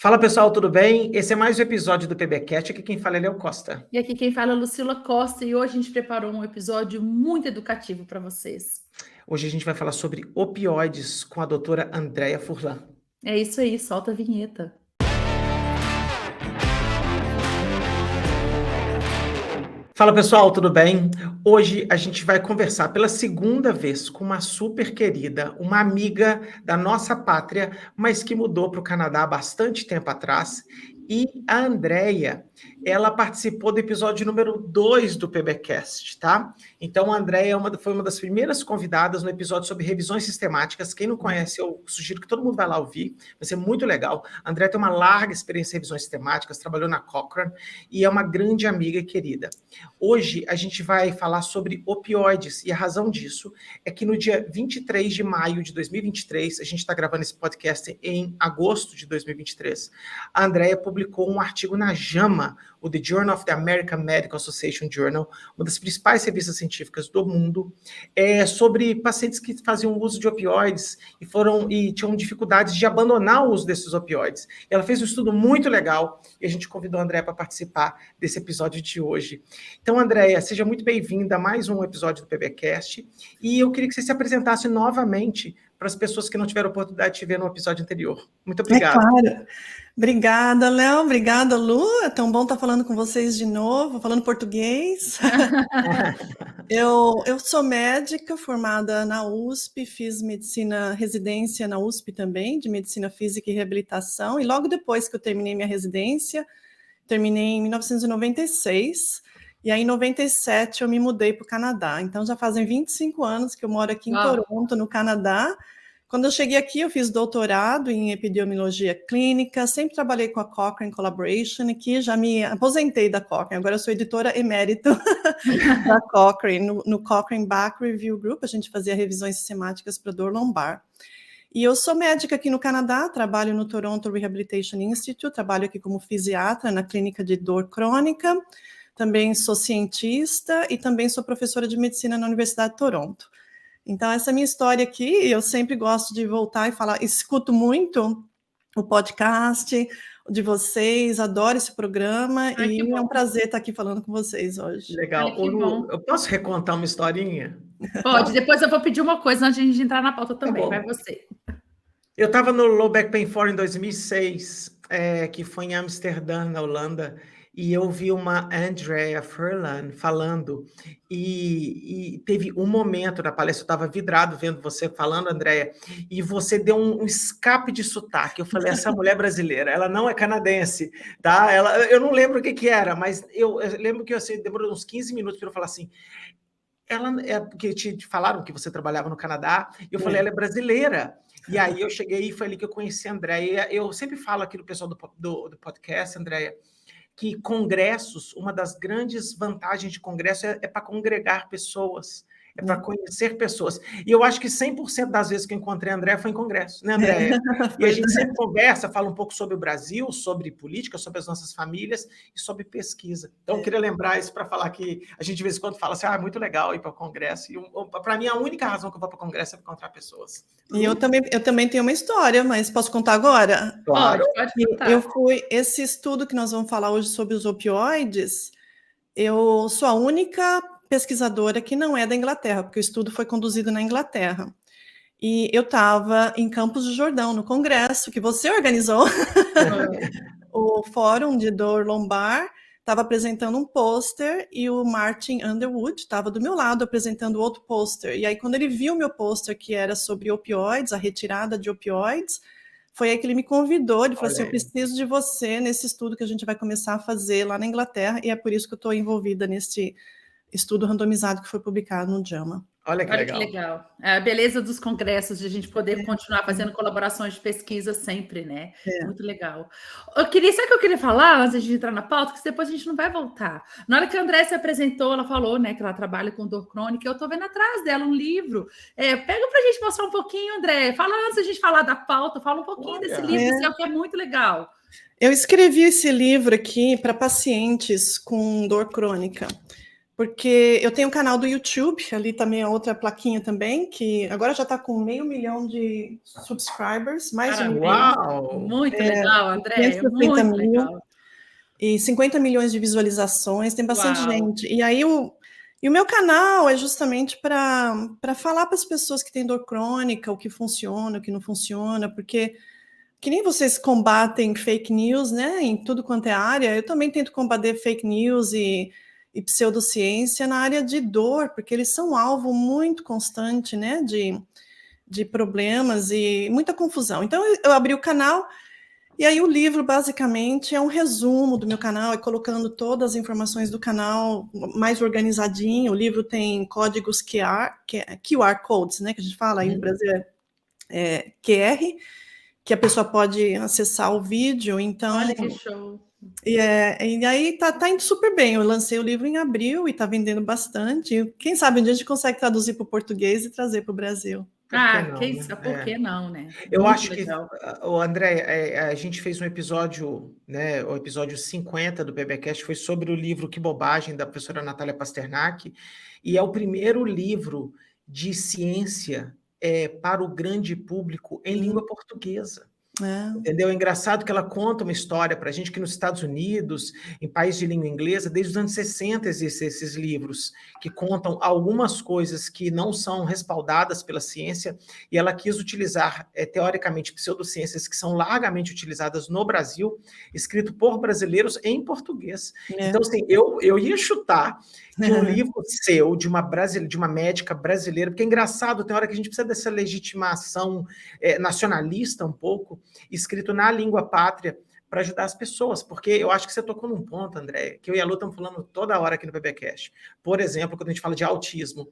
Fala pessoal, tudo bem? Esse é mais um episódio do PBcast. Aqui quem fala é Léo Costa. E aqui quem fala é Lucila Costa e hoje a gente preparou um episódio muito educativo para vocês. Hoje a gente vai falar sobre opioides com a doutora Andréia Furlan. É isso aí, solta a vinheta. Fala pessoal, tudo bem? Hoje a gente vai conversar pela segunda vez com uma super querida, uma amiga da nossa pátria, mas que mudou para o Canadá há bastante tempo atrás. E a Andréia, ela participou do episódio número 2 do PBcast, tá? Então a Andréia foi uma das primeiras convidadas no episódio sobre revisões sistemáticas. Quem não conhece, eu sugiro que todo mundo vá lá ouvir, vai ser muito legal. A Andréia tem uma larga experiência em revisões sistemáticas, trabalhou na Cochrane e é uma grande amiga e querida. Hoje a gente vai falar sobre opioides e a razão disso é que no dia 23 de maio de 2023, a gente está gravando esse podcast em agosto de 2023, a Andréia publicou um artigo na JAMA, o The Journal of the American Medical Association Journal, uma das principais revistas científicas do mundo, sobre pacientes que faziam uso de opioides e tinham dificuldades de abandonar o uso desses opioides. Ela fez um estudo muito legal e a gente convidou a Andréia para participar desse episódio de hoje. Então, Andréia, seja muito bem-vinda a mais um episódio do PBcast e eu queria que você se apresentasse novamente para as pessoas que não tiveram oportunidade de te ver no episódio anterior. Muito obrigado. Claro. Obrigada, Léo. Obrigada, Lu. É tão bom estar falando com vocês de novo, falando português. Eu sou médica formada na USP, fiz residência na USP também, de medicina física e reabilitação, e logo depois que eu terminei minha residência, terminei em 1996, e aí em 97 eu me mudei para o Canadá. Então já fazem 25 anos que eu moro aqui em Toronto, no Canadá. Quando eu cheguei aqui, eu fiz doutorado em epidemiologia clínica, sempre trabalhei com a Cochrane Collaboration, aqui já me aposentei da Cochrane, agora eu sou editora emérita da Cochrane, no Cochrane Back Review Group, a gente fazia revisões sistemáticas para dor lombar. E eu sou médica aqui no Canadá, trabalho no Toronto Rehabilitation Institute, trabalho aqui como fisiatra na clínica de dor crônica, também sou cientista e também sou professora de medicina na Universidade de Toronto. Então, essa é a minha história aqui, eu sempre gosto de voltar e falar, escuto muito o podcast de vocês, adoro esse programa e é um prazer estar aqui falando com vocês hoje. Legal. Lu, eu posso recontar uma historinha? Pode, depois eu vou pedir uma coisa antes de a gente entrar na pauta também, vai você. Eu estava no Low Back Pain Forum em 2006, que foi em Amsterdã, na Holanda, e eu vi uma Andréia Furlan falando, e teve um momento na palestra, eu estava vidrado vendo você falando, Andréia, e você deu um escape de sotaque. Eu falei, essa mulher brasileira, ela não é canadense, tá? Eu não lembro o que era, mas eu lembro que assim, demorou uns 15 minutos para eu falar assim, porque te falaram que você trabalhava no Canadá, e eu falei, ela é brasileira. E aí eu cheguei e foi ali que eu conheci a Andréia. Eu sempre falo aqui no pessoal do podcast, Andréia, que congressos, uma das grandes vantagens de congresso é para congregar pessoas, é para conhecer pessoas. E eu acho que 100% das vezes que eu encontrei a Andréia foi em congresso, né, Andréia? E a gente sempre conversa, fala um pouco sobre o Brasil, sobre política, sobre as nossas famílias e sobre pesquisa. Então, eu queria lembrar isso para falar que a gente de vez em quando fala assim, é muito legal ir para o congresso. E para mim, a única razão que eu vou para o congresso é para encontrar pessoas. E eu também tenho uma história, mas posso contar agora? Claro. Pode contar. Esse estudo que nós vamos falar hoje sobre os opioides, eu sou a única pesquisadora que não é da Inglaterra, porque o estudo foi conduzido na Inglaterra. E eu estava em Campos do Jordão, no congresso que você organizou, o Fórum de Dor Lombar, estava apresentando um pôster e o Martin Underwood estava do meu lado apresentando outro pôster. E aí, quando ele viu meu pôster, que era sobre opioides, a retirada de opioides, foi aí que ele me convidou, ele falou assim, eu preciso de você nesse estudo que a gente vai começar a fazer lá na Inglaterra, e é por isso que eu estou envolvida nesse estudo randomizado que foi publicado no JAMA. Olha que legal. Que legal. É a beleza dos congressos, de a gente poder continuar fazendo colaborações de pesquisa sempre, né? Muito legal. Sabe o que eu queria falar, antes de entrar na pauta, que depois a gente não vai voltar. Na hora que a Andréia se apresentou, ela falou, né, que ela trabalha com dor crônica, eu tô vendo atrás dela um livro. Pega pra gente mostrar um pouquinho, Andréia. Fala antes da gente falar da pauta, fala um pouquinho desse livro, que é muito legal. Eu escrevi esse livro aqui para pacientes com dor crônica. porque eu tenho um canal do YouTube, ali também é outra plaquinha também, que agora já está com 500 mil de subscribers, mais de 1 milhão. Uau! Muito legal, Andréia, 560 muito mil. legal. E 50 milhões de visualizações, tem bastante Uau. gente. E aí o meu canal é justamente para falar para as pessoas que têm dor crônica, o que funciona, o que não funciona, porque que nem vocês combatem fake news, né, em tudo quanto é área, eu também tento combater fake news e pseudociência na área de dor, porque eles são alvo muito constante, né, de problemas e muita confusão. Então eu abri o canal. E aí o livro, basicamente, é um resumo do meu canal, é colocando todas as informações do canal mais organizadinho. O livro tem códigos QR Codes, né, que a gente fala, aí no Brasil é QR, que a pessoa pode acessar o vídeo. Então, olha que show. E aí tá indo super bem. Eu lancei o livro em abril e tá vendendo bastante. Quem sabe um dia a gente consegue traduzir para o português e trazer para o Brasil. Por que não, né? Eu Muito acho legal. que, André, a gente fez um episódio, né, o episódio 50 do BBcast foi sobre o livro Que Bobagem, da professora Natália Pasternak, e é o primeiro livro de ciência para o grande público em língua portuguesa. Entendeu? É engraçado que ela conta uma história para a gente que nos Estados Unidos, em países de língua inglesa, desde os anos 60 existem esses livros que contam algumas coisas que não são respaldadas pela ciência, e ela quis utilizar, teoricamente, pseudociências que são largamente utilizadas no Brasil, escrito por brasileiros em português. Então, assim, eu ia chutar que um livro seu, de uma médica brasileira, porque é engraçado, tem hora que a gente precisa dessa legitimação nacionalista um pouco, escrito na língua pátria, para ajudar as pessoas, porque eu acho que você tocou num ponto, André, que eu e a Lu estamos falando toda hora aqui no BBcast. Por exemplo, quando a gente fala de autismo,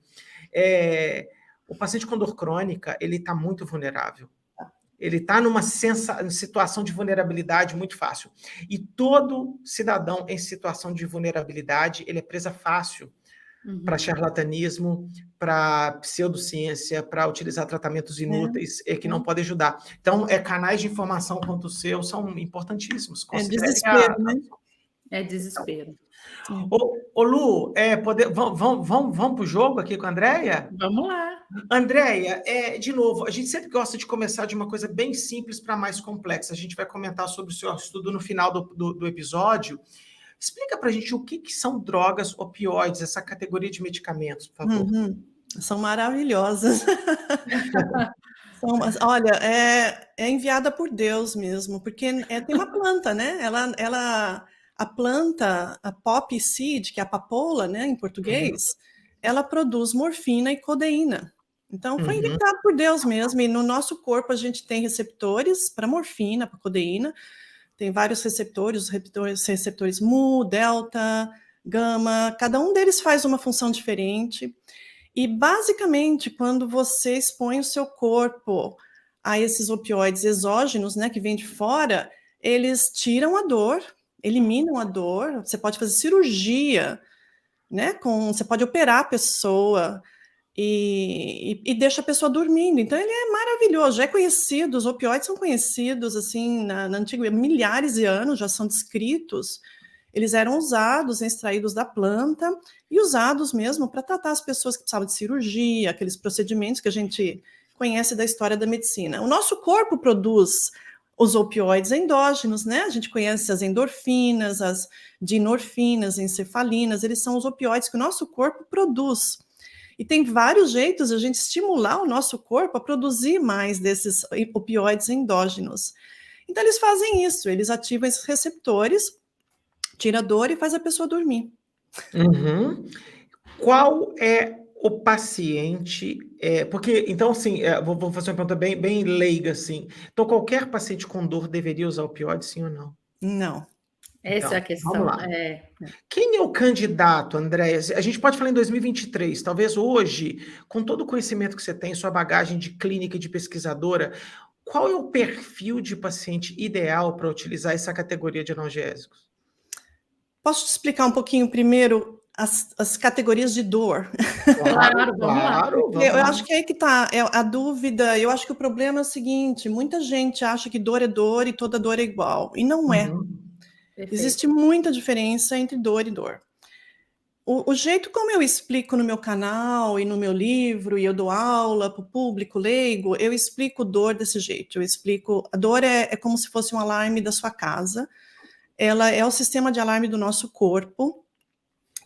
o paciente com dor crônica, ele está muito vulnerável. Ele está numa situação de vulnerabilidade muito fácil. E todo cidadão em situação de vulnerabilidade, ele é presa fácil para charlatanismo, para pseudociência, para utilizar tratamentos inúteis que não podem ajudar. Então, canais de informação quanto o seu são importantíssimos. É desespero, né? É desespero. Ô Lu, vamos para o jogo aqui com a Andréia? Vamos lá. Andréia, de novo, a gente sempre gosta de começar de uma coisa bem simples para mais complexa. A gente vai comentar sobre o seu estudo no final do episódio. Explica para a gente o que são drogas opioides, essa categoria de medicamentos, por favor. São maravilhosas. Olha, é enviada por Deus mesmo, porque tem uma planta, né? A planta, a poppy seed, que é a papoula, né, em português, ela produz morfina e codeína. Então, foi inventado por Deus mesmo, e no nosso corpo a gente tem receptores para morfina, para codeína, tem vários receptores, os receptores mu, delta, gama, cada um deles faz uma função diferente. E, basicamente, quando você expõe o seu corpo a esses opioides exógenos, né, que vêm de fora, eles tiram a dor, eliminam a dor, você pode fazer cirurgia, né, você pode operar a pessoa e deixa a pessoa dormindo. Então, ele é maravilhoso, já é conhecido, os opioides são conhecidos, assim, na antiguidade, milhares de anos já são descritos. Eles eram usados, extraídos da planta e usados mesmo para tratar as pessoas que precisavam de cirurgia, aqueles procedimentos que a gente conhece da história da medicina. O nosso corpo produz os opioides endógenos, né? A gente conhece as endorfinas, as dinorfinas, encefalinas, eles são os opioides que o nosso corpo produz. E tem vários jeitos de a gente estimular o nosso corpo a produzir mais desses opioides endógenos. Então, eles fazem isso, eles ativam esses receptores, tira a dor e faz a pessoa dormir. Qual é o paciente... porque, então, assim, vou fazer uma pergunta bem leiga, assim. Então, qualquer paciente com dor deveria usar opioide, sim ou não? Não. Essa é a questão. Vamos lá. Quem é o candidato, Andréia? A gente pode falar em 2023, talvez hoje, com todo o conhecimento que você tem, sua bagagem de clínica e de pesquisadora, qual é o perfil de paciente ideal para utilizar essa categoria de analgésicos? Posso te explicar um pouquinho primeiro as categorias de dor? Claro, vamos lá. Eu acho que é aí que está a dúvida. Eu acho que o problema é o seguinte, muita gente acha que dor é dor e toda dor é igual, e não é. Perfeito. Existe muita diferença entre dor e dor. o jeito como eu explico no meu canal e no meu livro, e eu dou aula para o público leigo, eu explico dor desse jeito. Eu explico, a dor é como se fosse um alarme da sua casa. Ela é o sistema de alarme do nosso corpo,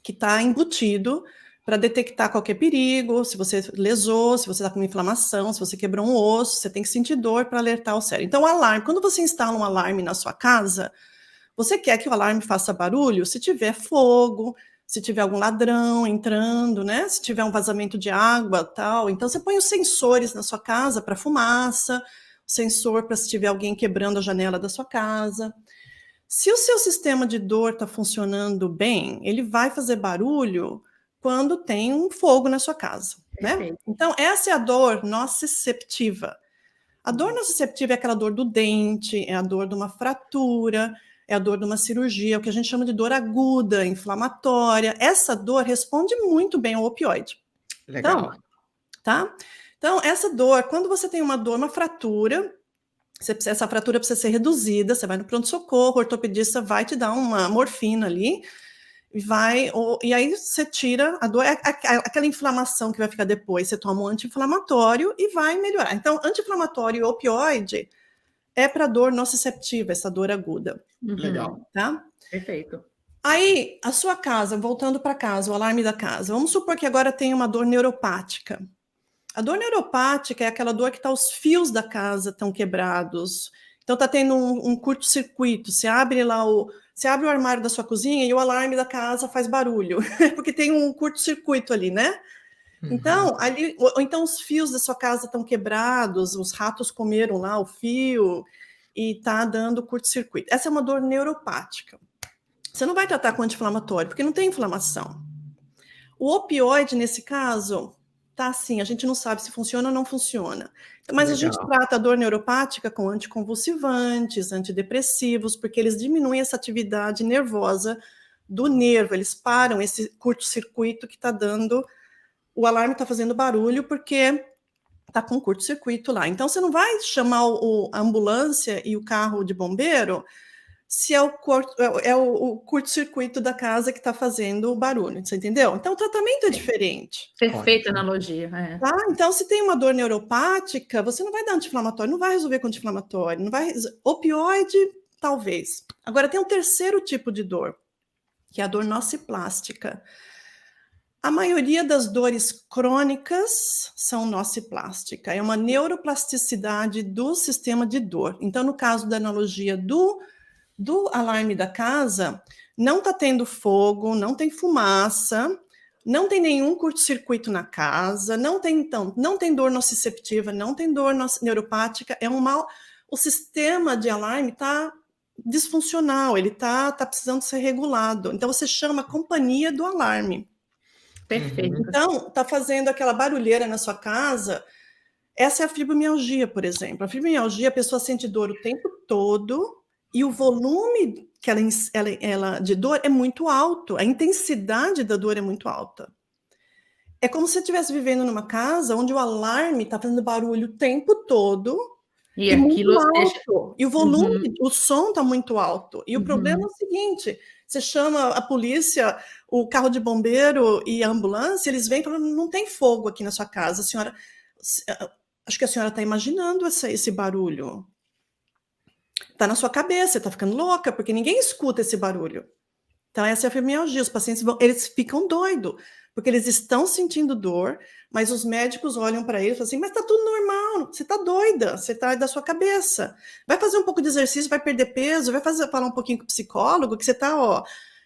que está embutido para detectar qualquer perigo, se você lesou, se você está com uma inflamação, se você quebrou um osso, você tem que sentir dor para alertar o cérebro. Então, o alarme, quando você instala um alarme na sua casa, você quer que o alarme faça barulho se tiver fogo, se tiver algum ladrão entrando, né? Se tiver um vazamento de água, tal. Então, você põe os sensores na sua casa para fumaça, sensor para se tiver alguém quebrando a janela da sua casa. Se o seu sistema de dor está funcionando bem, ele vai fazer barulho quando tem um fogo na sua casa, né? Então, essa é a dor nociceptiva. A dor nociceptiva é aquela dor do dente, é a dor de uma fratura, é a dor de uma cirurgia, o que a gente chama de dor aguda, inflamatória. Essa dor responde muito bem ao opioide. Legal. Então, tá? Então, essa dor, quando você tem uma dor, uma fratura, essa fratura precisa ser reduzida, você vai no pronto-socorro, o ortopedista vai te dar uma morfina ali, e aí você tira a dor, aquela inflamação que vai ficar depois, você toma um anti-inflamatório e vai melhorar. Então, anti-inflamatório e opioide é para dor nociceptiva, essa dor aguda. Legal. Tá? Perfeito. Aí, a sua casa, voltando para casa, o alarme da casa, vamos supor que agora tem uma dor neuropática. A dor neuropática é aquela dor que os fios da casa estão quebrados. Então está tendo um curto-circuito. Você abre o armário da sua cozinha e o alarme da casa faz barulho, porque tem um curto-circuito ali, né? Então, então os fios da sua casa estão quebrados, os ratos comeram lá o fio e está dando curto-circuito. Essa é uma dor neuropática. Você não vai tratar com anti-inflamatório, porque não tem inflamação. O opioide, nesse caso, tá assim, a gente não sabe se funciona ou não funciona. Mas a gente trata a dor neuropática com anticonvulsivantes, antidepressivos, porque eles diminuem essa atividade nervosa do nervo, eles param esse curto-circuito que está dando, o alarme está fazendo barulho porque está com curto-circuito lá. Então, você não vai chamar a ambulância e o carro de bombeiro se é o curto-circuito da casa que está fazendo o barulho, você entendeu? Então, o tratamento é diferente. Perfeita analogia. Tá? Então, se tem uma dor neuropática, você não vai dar anti-inflamatório, não vai resolver com anti-inflamatório, opioide, talvez. Agora, tem um terceiro tipo de dor, que é a dor nociplástica. A maioria das dores crônicas são nociplástica, é uma neuroplasticidade do sistema de dor. Então, no caso da analogia do alarme da casa, não está tendo fogo, não tem fumaça, não tem nenhum curto-circuito na casa, não tem dor nociceptiva, não tem dor neuropática, o sistema de alarme está disfuncional, ele está precisando ser regulado. Então, você chama a companhia do alarme. Perfeito. Então, está fazendo aquela barulheira na sua casa. Essa é a fibromialgia, por exemplo. A fibromialgia, a pessoa sente dor o tempo todo e o volume que ela de dor é muito alto, a intensidade da dor é muito alta. É como se você estivesse vivendo numa casa onde o alarme está fazendo barulho o tempo todo e aquilo muito alto. E o volume, o som está muito alto. E o problema é o seguinte, você chama a polícia, o carro de bombeiro e a ambulância, eles vêm falando, não tem fogo aqui na sua casa, a senhora... Acho que a senhora está imaginando esse barulho. Está na sua cabeça, está ficando louca, porque ninguém escuta esse barulho. Então, essa é a fibromialgia. Os pacientes eles ficam doidos, porque eles estão sentindo dor, mas os médicos olham para eles e falam assim, mas está tudo normal, você está doida, você está da sua cabeça. Vai fazer um pouco de exercício, vai perder peso, vai falar um pouquinho com o psicólogo, que você está, ó...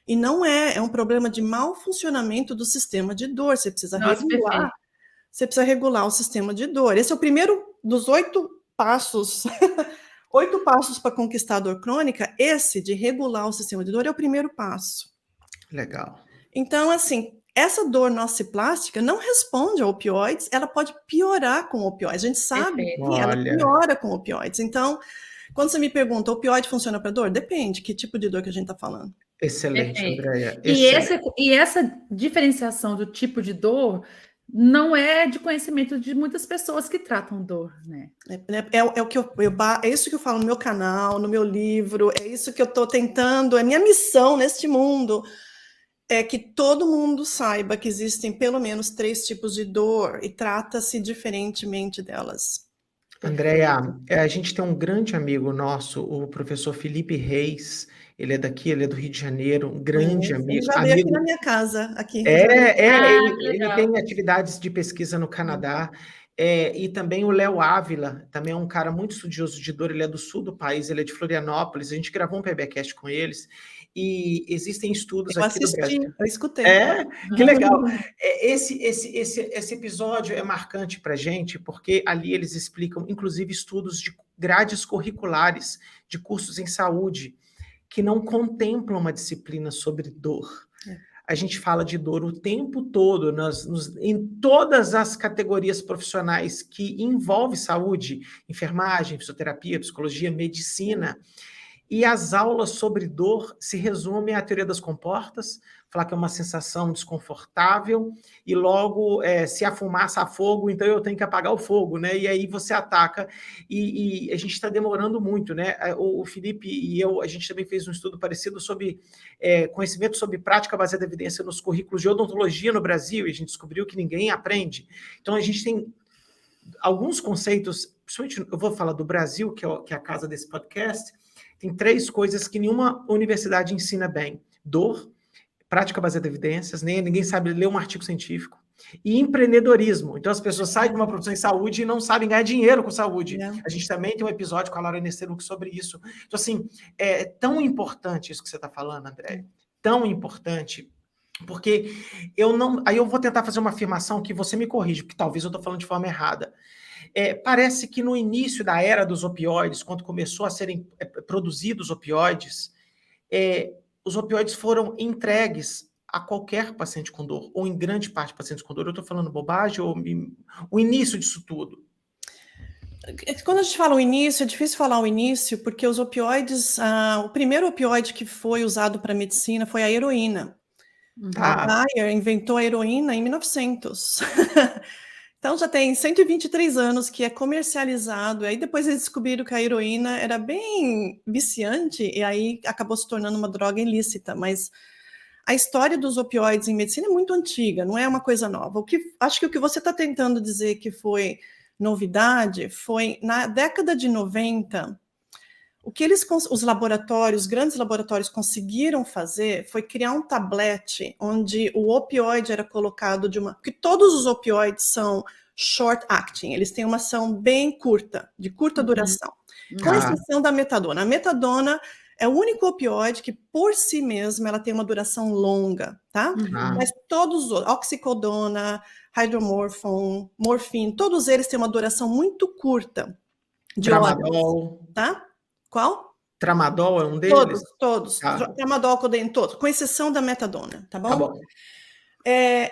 E não é um problema de mau funcionamento do sistema de dor, você precisa regular. Perfeito. Você precisa regular o sistema de dor. Esse é o primeiro dos 8 passos... 8 passos para conquistar a dor crônica, esse de regular o sistema de dor é o primeiro passo. Legal. Então, assim, essa dor nociplástica não responde a opioides, ela pode piorar com opioides. A gente sabe que ela piora com opioides. Então, quando você me pergunta, opioide funciona para dor? Depende, que tipo de dor que a gente está falando. Excelente, Andréia. E essa diferenciação do tipo de dor não é de conhecimento de muitas pessoas que tratam dor, né? É o que é isso que eu falo no meu canal, no meu livro, é isso que eu estou tentando, é minha missão neste mundo, é que todo mundo saiba que existem pelo menos 3 tipos de dor e trata-se diferentemente delas. Andréia, a gente tem um grande amigo nosso, o professor Felipe Reis, ele é daqui, ele é do Rio de Janeiro, um grande Conheço. Ele amigo. já veio aqui na minha casa, aqui. Ele, que ele legal. tem atividades de pesquisa no Canadá, e também o Léo Ávila, também é um cara muito estudioso de dor, ele é do sul do país, ele é de Florianópolis, a gente gravou um PBcast com eles, e existem estudos Eu aqui do assisti, Brasil. eu escutei. Que legal. Esse episódio é marcante para a gente, porque ali eles explicam, inclusive, estudos de grades curriculares de cursos em saúde que não contemplam uma disciplina sobre dor. A gente fala de dor o tempo todo, em todas as categorias profissionais que envolvem saúde, enfermagem, fisioterapia, psicologia, medicina. E as aulas sobre dor se resumem à teoria das comportas, falar que é uma sensação desconfortável, e logo, se a fumaça há fogo, então eu tenho que apagar o fogo, né? E aí você ataca, e a gente está demorando muito, né? O Felipe e eu, a gente também fez um estudo parecido sobre conhecimento sobre prática baseada em evidência nos currículos de odontologia no Brasil, e a gente descobriu que ninguém aprende. Então a gente tem alguns conceitos, principalmente eu vou falar do Brasil, que é a casa desse podcast. Tem 3 coisas que nenhuma universidade ensina bem: dor, prática baseada em evidências, ninguém sabe ler um artigo científico, e empreendedorismo. Então as pessoas saem de uma profissão em saúde e não sabem ganhar dinheiro com saúde. A gente também tem um episódio com a Laura Nesteruk sobre isso. Então, assim, é tão importante isso que você está falando, André, tão importante, porque aí eu vou tentar fazer uma afirmação que você me corrige, porque talvez eu estou falando de forma errada. Parece que no início da era dos opioides, quando começou a serem produzidos opioides, os opioides foram entregues a qualquer paciente com dor, ou em grande parte de pacientes com dor. Eu estou falando bobagem, ou o início disso tudo? Quando a gente fala o início, é difícil falar o início, porque os opioides, o primeiro opioide que foi usado para medicina foi a heroína. A Bayer inventou a heroína em 1900. Então já tem 123 anos que é comercializado, e aí depois eles descobriram que a heroína era bem viciante, e aí acabou se tornando uma droga ilícita, mas a história dos opioides em medicina é muito antiga, não é uma coisa nova. Acho que o que você está tentando dizer que foi novidade foi na década de 90, o que os laboratórios, os grandes laboratórios conseguiram fazer foi criar um tablete onde o opioide era colocado porque todos os opioides são short acting, eles têm uma ação bem curta, de curta duração, com exceção da metadona. A metadona é o único opioide que, por si mesma, ela tem uma duração longa, tá? Mas todos os outros, oxicodona, hydromorphone, morfina, todos eles têm uma duração muito curta de horas, tá? Qual? Tramadol é um deles? Todos. Tramadol, codeína, todos, com exceção da metadona, tá bom? Tá bom.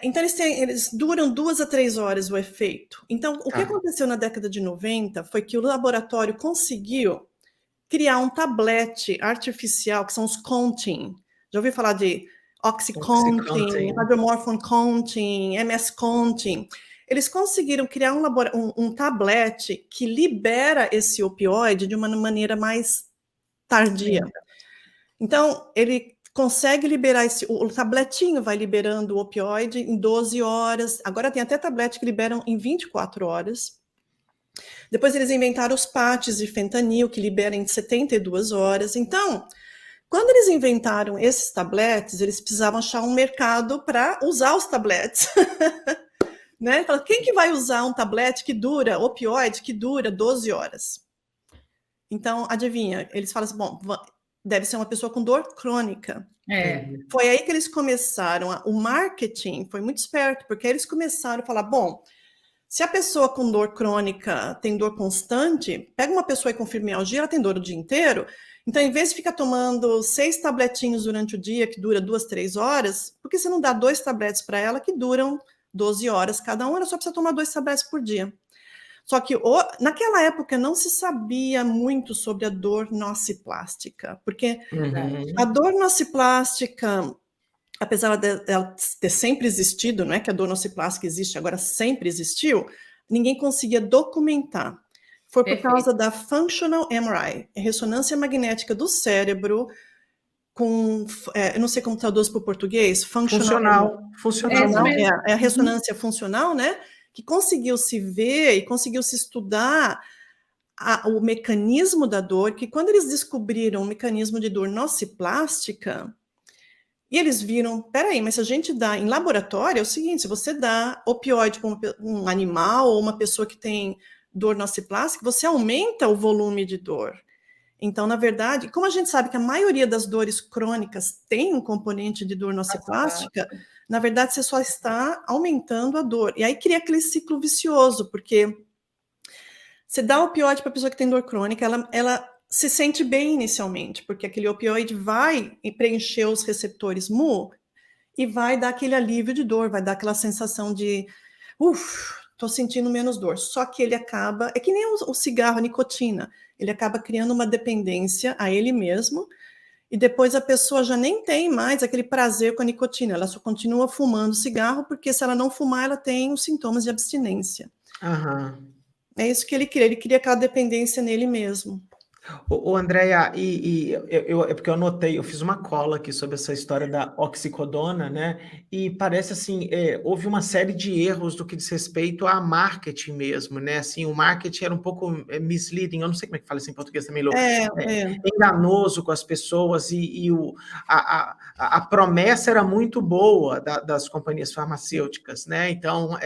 Então, eles duram 2 a 3 horas o efeito. Então, o que aconteceu na década de 90 foi que o laboratório conseguiu criar um tablete artificial, que são os Contin. Já ouviu falar de Oxycontin, Hydromorphone Contin, MS Contin? Eles conseguiram criar um tablete que libera esse opioide de uma maneira mais tardia. Então, ele consegue liberar o tabletinho vai liberando o opioide em 12 horas. Agora tem até tablete que liberam em 24 horas. Depois eles inventaram os patches de fentanil, que liberam em 72 horas. Então, quando eles inventaram esses tabletes, eles precisavam achar um mercado para usar os tabletes. Né? Então, quem que vai usar um tablete opioide, que dura 12 horas? Então, adivinha, eles falam assim, bom, deve ser uma pessoa com dor crônica. Foi aí que eles começaram, o marketing foi muito esperto, porque eles começaram a falar, bom, se a pessoa com dor crônica tem dor constante, pega uma pessoa com fibromialgia, ela tem dor o dia inteiro, então, em vez de ficar tomando 6 tabletinhos durante o dia, que dura 2, 3 horas, por que você não dá 2 tabletes para ela que duram 12 horas cada um? Ela só precisa tomar 2 tabletes por dia. Só que naquela época não se sabia muito sobre a dor nociplástica, porque a dor nociplástica, apesar dela ter sempre existido, não é que a dor nociplástica existe, agora sempre existiu, ninguém conseguia documentar. Foi por causa da Functional MRI, ressonância magnética do cérebro, eu não sei como traduz para o português, funcional. Funcional. É a ressonância funcional, né? Que conseguiu se ver e conseguiu se estudar o mecanismo da dor, que quando eles descobriram o mecanismo de dor nociplástica, e eles viram, peraí, mas se a gente dá em laboratório, é o seguinte, se você dá opioide para um animal ou uma pessoa que tem dor nociplástica, você aumenta o volume de dor. Então, na verdade, como a gente sabe que a maioria das dores crônicas tem um componente de dor nociplástica, na verdade, você só está aumentando a dor. E aí cria aquele ciclo vicioso, porque você dá opioide para a pessoa que tem dor crônica, ela se sente bem inicialmente, porque aquele opioide vai preencher os receptores mu e vai dar aquele alívio de dor, vai dar aquela sensação de, estou sentindo menos dor. Só que ele acaba, é que nem o cigarro, a nicotina, ele acaba criando uma dependência a ele mesmo, e depois a pessoa já nem tem mais aquele prazer com a nicotina, ela só continua fumando cigarro, porque se ela não fumar, ela tem os sintomas de abstinência. É isso que ele cria aquela dependência nele mesmo. Andréia, é porque eu anotei, eu fiz uma cola aqui sobre essa história da oxicodona, né? E parece assim, houve uma série de erros do que diz respeito a marketing mesmo, né? Assim, o marketing era um pouco misleading, eu não sei como é que fala isso em português também, Lô. Enganoso com as pessoas a promessa era muito boa das companhias farmacêuticas, né? Então,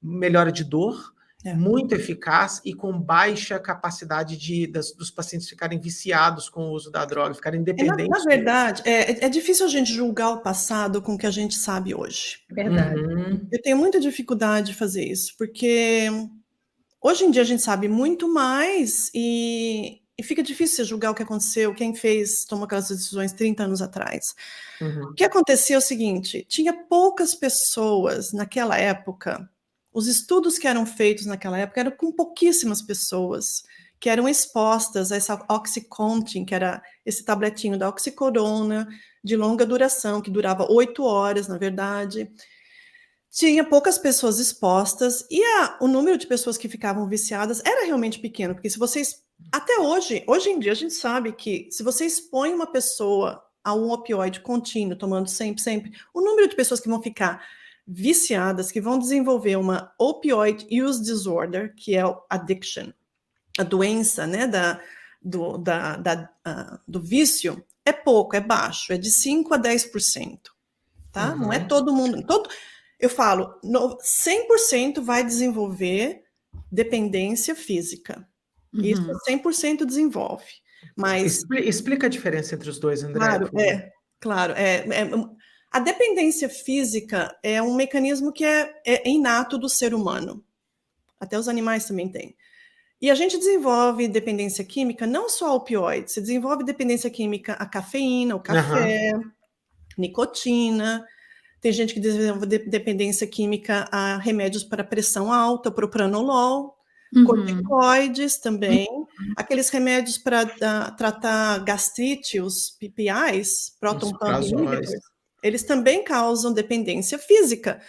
melhora de dor, muito eficaz e com baixa capacidade dos pacientes ficarem viciados com o uso da droga, ficarem dependentes. Na verdade, é difícil a gente julgar o passado com o que a gente sabe hoje. Verdade. Eu tenho muita dificuldade de fazer isso, porque hoje em dia a gente sabe muito mais e fica difícil você julgar o que aconteceu, quem tomou aquelas decisões 30 anos atrás. O que acontecia é o seguinte, tinha poucas pessoas naquela época. Os estudos que eram feitos naquela época eram com pouquíssimas pessoas que eram expostas a essa Oxycontin, que era esse tabletinho da oxicodona de longa duração, que durava 8 horas, na verdade. Tinha poucas pessoas expostas e o número de pessoas que ficavam viciadas era realmente pequeno, porque se vocês... Até hoje em dia, a gente sabe que se você expõe uma pessoa a um opioide contínuo, tomando sempre, o número de pessoas que vão ficar viciadas, que vão desenvolver uma opioid use disorder, que é o addiction, a doença, né, do vício, é pouco, é baixo, é de 5 a 10%, tá? Não é todo mundo, eu falo, 100% vai desenvolver dependência física, isso 100% desenvolve, mas... Explica a diferença entre os dois, André. Claro, a dependência física é um mecanismo que é inato do ser humano. Até os animais também têm. E a gente desenvolve dependência química não só a opioides, você desenvolve dependência química a cafeína, o café, nicotina. Tem gente que desenvolve dependência química a remédios para pressão alta, propranolol, corticoides também. Aqueles remédios para tratar gastrite, os PPIs, proton pump inhibitors, eles também causam dependência física.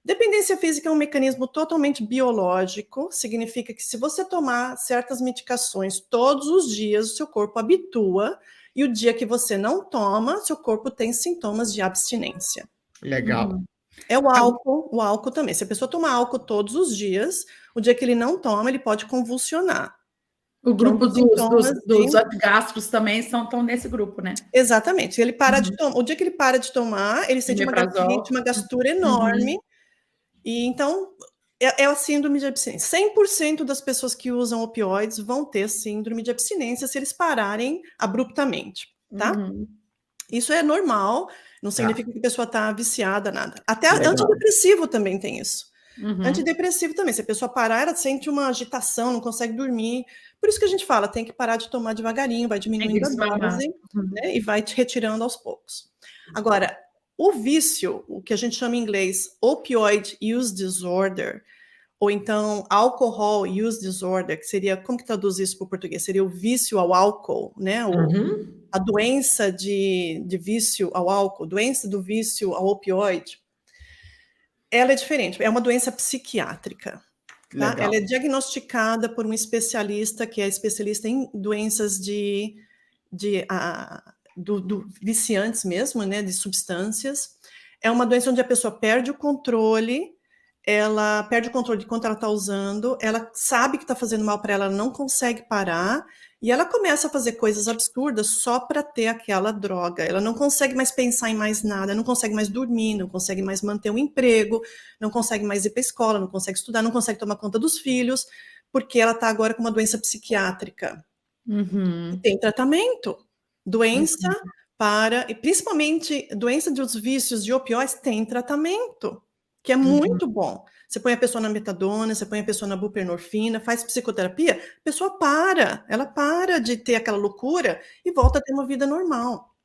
Dependência física é um mecanismo totalmente biológico, significa que se você tomar certas medicações todos os dias, o seu corpo habitua, e o dia que você não toma, seu corpo tem sintomas de abstinência. Legal. É o álcool também. Se a pessoa tomar álcool todos os dias, o dia que ele não toma, ele pode convulsionar. O grupo dos gástricos também estão nesse grupo, né? Exatamente. Ele para de tomar. O dia que ele para de tomar, ele sente uma gastrite, uma gastura enorme. E então, é a síndrome de abstinência. 100% das pessoas que usam opioides vão ter síndrome de abstinência se eles pararem abruptamente, tá? Isso é normal, não significa que a pessoa está viciada, nada. Até antidepressivo também tem isso. Antidepressivo também. Se a pessoa parar, ela sente uma agitação, não consegue dormir. Por isso que a gente fala, tem que parar de tomar devagarinho, vai diminuindo a dose, né, e vai te retirando aos poucos. Agora, o vício, o que a gente chama em inglês opioid use disorder, ou então alcohol use disorder, que seria, como que traduz isso para o português? Seria o vício ao álcool, né? A doença de vício ao álcool, doença do vício ao opioide. Ela é diferente, é uma doença psiquiátrica. Tá? Ela é diagnosticada por um especialista, que é especialista em doenças do viciantes mesmo, né, de substâncias. É uma doença onde a pessoa perde o controle, ela perde o controle de quanto ela está usando, ela sabe que está fazendo mal para ela, ela não consegue parar, e ela começa a fazer coisas absurdas só para ter aquela droga. Ela não consegue mais pensar em mais nada, não consegue mais dormir, não consegue mais manter um emprego, não consegue mais ir para a escola, não consegue estudar, não consegue tomar conta dos filhos, porque ela está agora com uma doença psiquiátrica. E tem tratamento. Doença para, e principalmente doença dos vícios de opioides, tem tratamento, que é muito bom. Você põe a pessoa na metadona, você põe a pessoa na buprenorfina, faz psicoterapia, a pessoa ela para de ter aquela loucura e volta a ter uma vida normal.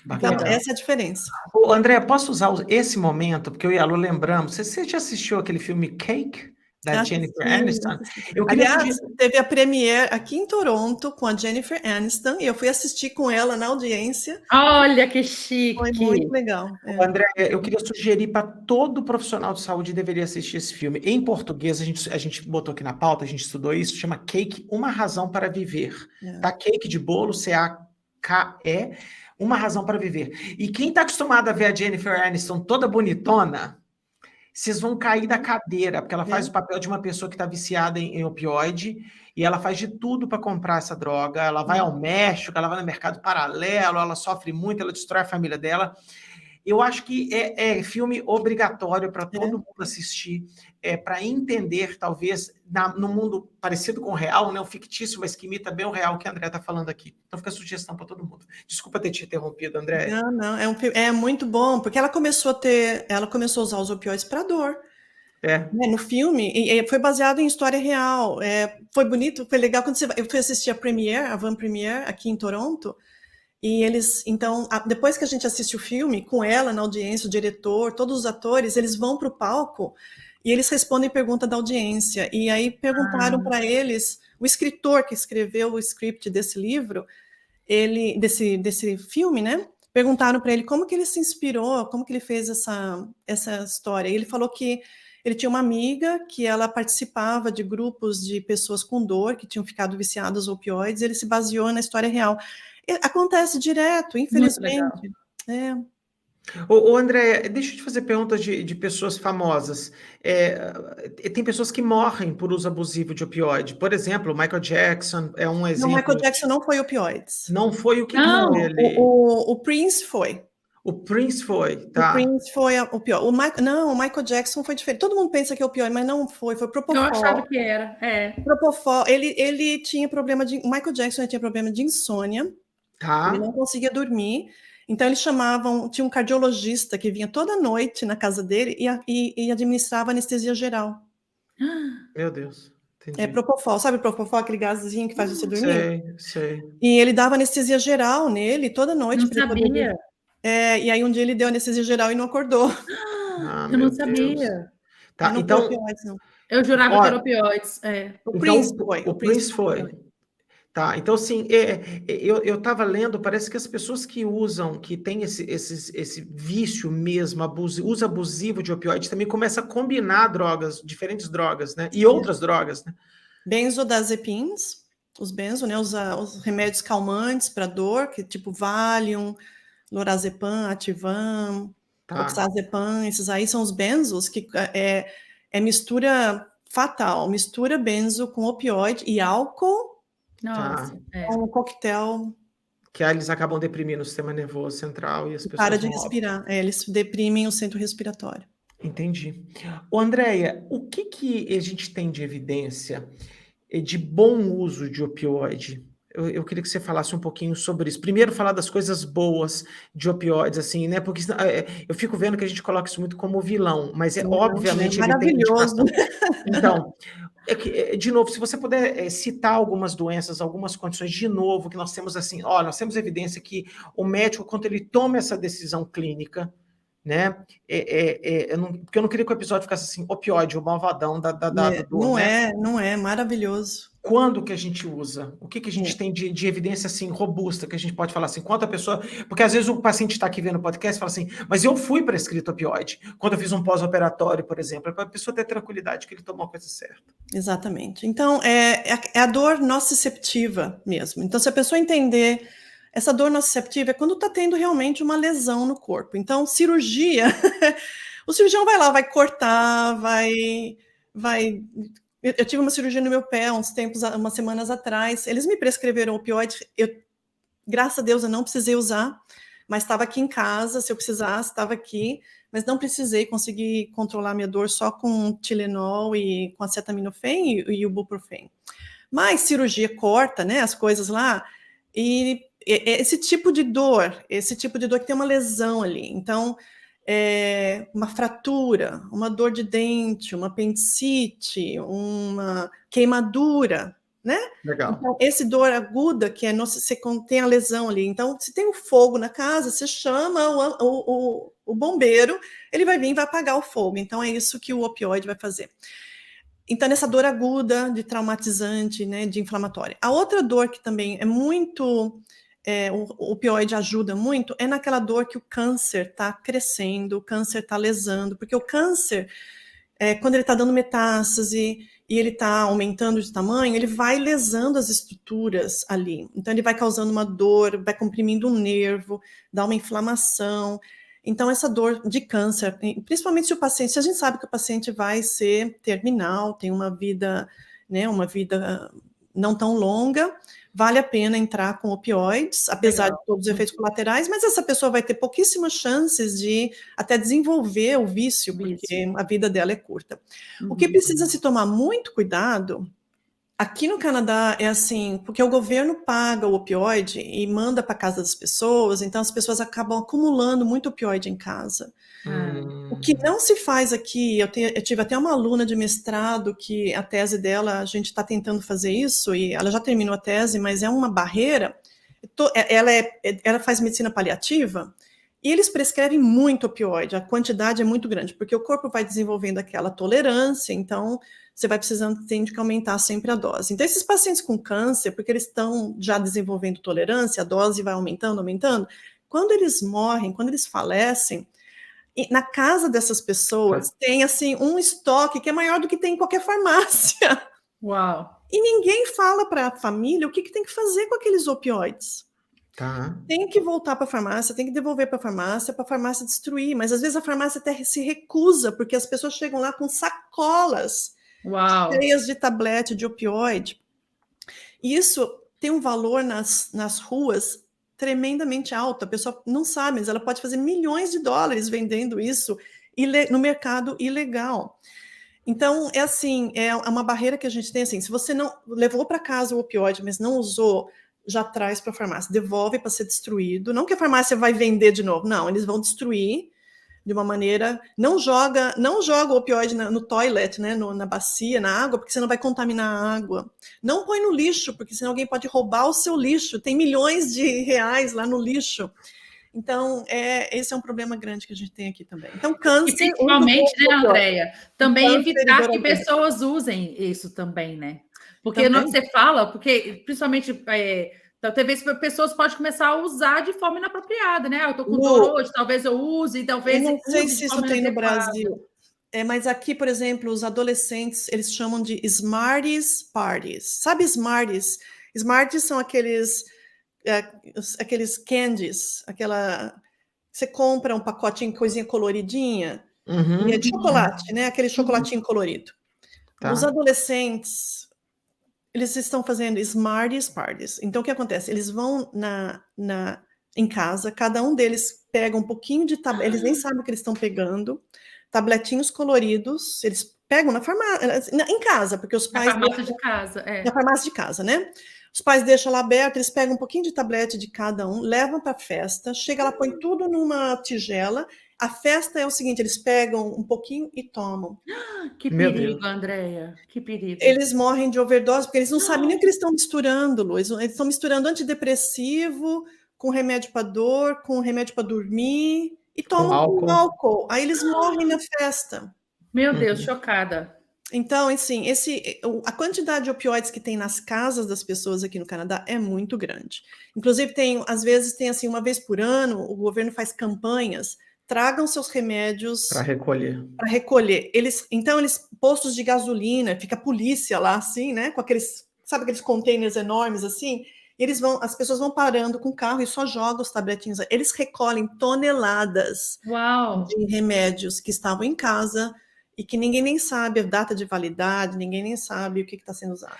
Bacana. Então, essa é a diferença. Ô, André, posso usar esse momento, porque eu e a Lu lembramos, você já assistiu aquele filme Cake, da Jennifer Aniston? Aliás, teve a premiere aqui em Toronto com a Jennifer Aniston, e eu fui assistir com ela na audiência. Olha que chique! Foi muito legal. André, eu queria sugerir para todo profissional de saúde deveria assistir esse filme. Em português, a gente botou aqui na pauta, a gente estudou isso, chama Cake, Uma Razão para Viver. Tá? Cake de bolo, C-A-K-E, Uma Razão para Viver. E quem está acostumado a ver a Jennifer Aniston toda bonitona, vocês vão cair da cadeira, porque ela faz o papel de uma pessoa que está viciada em opioide, e ela faz de tudo para comprar essa droga. Ela vai ao México, ela vai no mercado paralelo, ela sofre muito, ela destrói a família dela. Eu acho que é filme obrigatório para todo mundo assistir, para entender, talvez, no mundo parecido com o real, né, o fictício, mas que imita bem o real que a André está falando aqui. Então fica a sugestão para todo mundo. Desculpa ter te interrompido, André. Não, é muito bom, porque ela começou a usar os opioides para dor. No filme, e foi baseado em história real. Foi bonito, foi legal quando eu fui assistir a Van Premiere aqui em Toronto. E eles, então, depois que a gente assiste o filme, com ela na audiência, o diretor, todos os atores, eles vão para o palco e eles respondem pergunta da audiência. E aí perguntaram para eles, o escritor que escreveu o script desse livro, desse filme, né? Perguntaram para ele como que ele se inspirou, como que ele fez essa história. E ele falou que ele tinha uma amiga que ela participava de grupos de pessoas com dor, que tinham ficado viciadas em opioides, e ele se baseou na história real. Acontece direto, infelizmente. Ô, André, deixa eu te fazer perguntas de pessoas famosas. Tem pessoas que morrem por uso abusivo de opioide. Por exemplo, o Michael Jackson é um exemplo. Não, o Michael Jackson não foi opioides. Não foi o que não, ele... O Prince foi. O Prince foi, tá. O Prince foi o pior. O Michael Jackson foi diferente. Todo mundo pensa que é o pior, mas não foi. Foi Propofol. Eu achava que era, Propofol. Ele tinha problema de... O Michael Jackson tinha problema de insônia. Tá. Ele não conseguia dormir. Então, eles tinha um cardiologista que vinha toda noite na casa dele e administrava anestesia geral. Meu Deus. Entendi. Propofol. Sabe Propofol, aquele gazinho que faz você dormir? Sei. E ele dava anestesia geral nele toda noite. Não sabia. E aí um dia ele deu anestesia geral e não acordou. Eu não sabia. Tá, não então... opioides, não. Eu jurava que era opioides. O Prince foi. O Prince foi. Tá, então assim, eu estava lendo, parece que as pessoas que usam, que tem esse vício mesmo, uso abusivo de opioides, também começa a combinar drogas, diferentes drogas, né? E outras drogas, né? Benzodiazepins, os benzo, né? Os remédios calmantes para dor, que tipo Valium, Lorazepam, Ativan, Oxazepam, esses aí são os benzos, que é mistura fatal, mistura benzo com opioide e álcool. Nossa, um coquetel. Que aí eles acabam deprimindo o sistema nervoso central e as pessoas para de respirar. Eles deprimem o centro respiratório. Entendi. Ô, Andréia, o que a gente tem de evidência de bom uso de opioide? Eu queria que você falasse um pouquinho sobre isso. Primeiro, falar das coisas boas de opioides, assim, né? Porque eu fico vendo que a gente coloca isso muito como vilão, mas obviamente ele tem indicação. Então, de novo, se você puder citar algumas doenças, algumas condições, de novo, que nós temos assim, nós temos evidência que o médico, quando ele toma essa decisão clínica, né? Porque eu não queria que o episódio ficasse assim, opioide, o malvadão da dor. Não é maravilhoso. Quando que a gente usa? O que a gente tem de evidência assim robusta que a gente pode falar assim? Quanto a pessoa... Porque às vezes o paciente está aqui vendo o podcast e fala assim, mas eu fui prescrito opioide quando eu fiz um pós-operatório, por exemplo, para a pessoa ter tranquilidade que ele tomou a coisa certa. Exatamente. Então, é a dor nociceptiva mesmo. Então, se a pessoa entender Essa dor nociceptiva é quando está tendo realmente uma lesão no corpo. Então, cirurgia, o cirurgião vai lá, vai cortar, vai... Eu tive uma cirurgia no meu pé umas semanas atrás. Eles me prescreveram opioide. Graças a Deus, eu não precisei usar, mas estava aqui em casa. Se eu precisasse, estava aqui. Mas não precisei, consegui controlar minha dor só com Tilenol e com acetaminofén e ibuprofeno. Mas cirurgia corta, né, as coisas lá, e esse tipo de dor que tem uma lesão ali. Então, uma fratura, uma dor de dente, uma apendicite, uma queimadura, né? Legal. Então, esse dor aguda, que você tem a lesão ali. Então, se tem um fogo na casa, você chama o bombeiro, ele vai vir e vai apagar o fogo. Então, é isso que o opioide vai fazer. Então, nessa dor aguda, de traumatizante, né, de inflamatória. A outra dor que também é muito... o opioide ajuda muito, é naquela dor que o câncer está crescendo, o câncer está lesando, porque o câncer, quando ele está dando metástase e ele está aumentando de tamanho, ele vai lesando as estruturas ali. Então, ele vai causando uma dor, vai comprimindo um nervo, dá uma inflamação. Então, essa dor de câncer, principalmente se a gente sabe que o paciente vai ser terminal, tem uma vida, né, não tão longa, vale a pena entrar com opioides, apesar de todos os efeitos colaterais, mas essa pessoa vai ter pouquíssimas chances de até desenvolver o vício, porque a vida dela é curta. O que precisa se tomar muito cuidado, aqui no Canadá é assim, porque o governo paga o opioide e manda para casa das pessoas, então as pessoas acabam acumulando muito opioide em casa. O que não se faz aqui, eu tive até uma aluna de mestrado que a tese dela, a gente está tentando fazer isso, e ela já terminou a tese, mas é uma barreira. Ela faz medicina paliativa, e eles prescrevem muito opioide, a quantidade é muito grande, porque o corpo vai desenvolvendo aquela tolerância, então você vai precisando, tem que aumentar sempre a dose. Então, esses pacientes com câncer, porque eles estão já desenvolvendo tolerância, a dose vai aumentando, quando eles morrem, quando eles falecem, na casa dessas pessoas tem assim um estoque que é maior do que tem em qualquer farmácia. Uau! E ninguém fala para a família o que tem que fazer com aqueles opioides. Tá. Tem que voltar para a farmácia, tem que devolver para a farmácia destruir, mas às vezes a farmácia até se recusa, porque as pessoas chegam lá com sacolas cheias de tablete de opioide. E isso tem um valor nas ruas tremendamente alto. A pessoa não sabe, mas ela pode fazer milhões de dólares vendendo isso no mercado ilegal. Então, é assim, é uma barreira que a gente tem, assim, se você não levou para casa o opioide, mas não usou, já traz para a farmácia, devolve para ser destruído. Não que a farmácia vai vender de novo, não, eles vão destruir de uma maneira, não joga o opioide no toilet, né, na bacia, na água, porque senão vai contaminar a água. Não põe no lixo, porque senão alguém pode roubar o seu lixo. Tem milhões de reais lá no lixo. Então, esse é um problema grande que a gente tem aqui também. Então, câncer... E principalmente, né, Andréia? Também evitar que pessoas usem isso também, né? Porque não você fala, porque principalmente... Então, talvez pessoas podem começar a usar de forma inapropriada, né? Eu estou com dor hoje, talvez eu use, e talvez... Eu não sei se isso tem no Brasil. Mas aqui, por exemplo, os adolescentes, eles chamam de Smarties Parties. Sabe Smarties? Smarties são aqueles candies, você compra um pacotinho, coisinha coloridinha, e é de chocolate, né? Aquele chocolatinho colorido. Tá. Os adolescentes... Eles estão fazendo Smarties Parties. Então, o que acontece? Eles vão em casa, cada um deles pega um pouquinho de tablete, eles nem sabem o que eles estão pegando, tabletinhos coloridos, eles pegam na farmácia, em casa, porque os pais... Na farmácia de casa, Na farmácia de casa, né? Os pais deixam lá aberto, eles pegam um pouquinho de tablete de cada um, levam para a festa, chega lá, põe tudo numa tigela. A festa é o seguinte, eles pegam um pouquinho e tomam. Que perigo, Andréia, que perigo. Eles morrem de overdose, porque eles não sabem nem o que eles estão misturando, Lu. Eles estão misturando antidepressivo com remédio para dor, com remédio para dormir, e tomam com álcool. Aí eles morrem na festa. Meu Deus, chocada. Então, assim, a quantidade de opioides que tem nas casas das pessoas aqui no Canadá é muito grande. Inclusive, às vezes tem assim, uma vez por ano, o governo faz campanhas, tragam seus remédios para recolher. Então, postos de gasolina, fica a polícia lá, assim, né? Com aqueles, sabe aqueles containers enormes assim? E as pessoas vão parando com o carro e só jogam os tabletinhos. Eles recolhem toneladas de remédios que estavam em casa e que ninguém nem sabe a data de validade, ninguém nem sabe o que está sendo usado.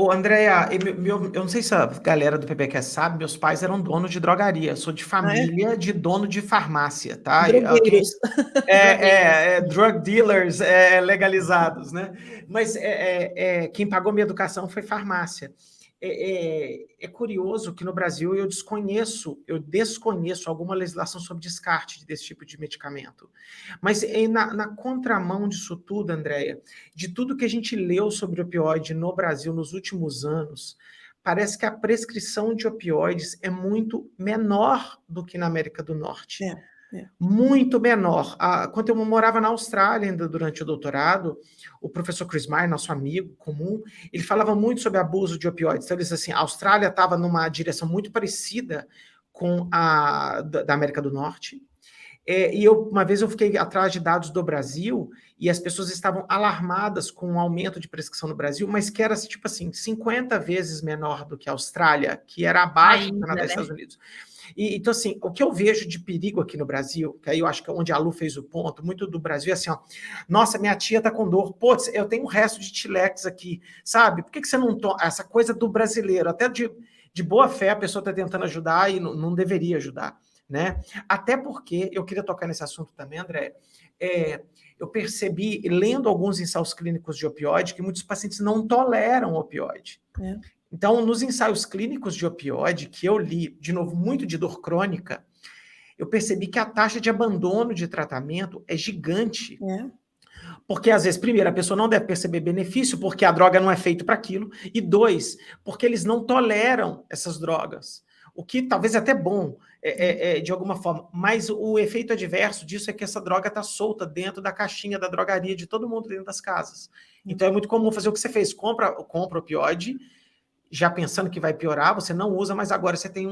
Andréa, eu não sei se a galera do PBcast sabe, meus pais eram donos de drogaria, eu sou de família de dono de farmácia, tá? Drogueiros. Drug dealers legalizados, né? Mas quem pagou minha educação foi farmácia. É curioso que no Brasil eu desconheço alguma legislação sobre descarte desse tipo de medicamento. Mas na contramão disso tudo, Andréa, de tudo que a gente leu sobre opioide no Brasil nos últimos anos, parece que a prescrição de opioides é muito menor do que na América do Norte. Muito menor. Quando eu morava na Austrália, ainda durante o doutorado, o professor Chris Meyer, nosso amigo comum, ele falava muito sobre abuso de opioides. Então, ele disse assim, a Austrália estava numa direção muito parecida com a da América do Norte. Uma vez eu fiquei atrás de dados do Brasil e as pessoas estavam alarmadas com o aumento de prescrição no Brasil, mas que era, tipo assim, 50 vezes menor do que a Austrália, que era abaixo do Canadá e Estados Unidos. Então, assim, o que eu vejo de perigo aqui no Brasil, que aí eu acho que é onde a Lu fez o ponto, muito do Brasil é assim, ó, nossa, minha tia tá com dor, putz, eu tenho um resto de Tilex aqui, sabe? Por que você não toma? Essa coisa do brasileiro, até de boa fé a pessoa tá tentando ajudar e não deveria ajudar, né? Até porque, eu queria tocar nesse assunto também, André, eu percebi, lendo alguns ensaios clínicos de opioide, que muitos pacientes não toleram opioide. Então, nos ensaios clínicos de opioide, que eu li, de novo, muito de dor crônica, eu percebi que a taxa de abandono de tratamento é gigante. Porque, às vezes, primeiro, a pessoa não deve perceber benefício, porque a droga não é feita para aquilo, e dois, porque eles não toleram essas drogas. O que talvez é até bom, de alguma forma, mas o efeito adverso disso é que essa droga está solta dentro da caixinha da drogaria de todo mundo dentro das casas. Então, é muito comum fazer o que você fez, compra opioide, já pensando que vai piorar, você não usa, mas agora você tem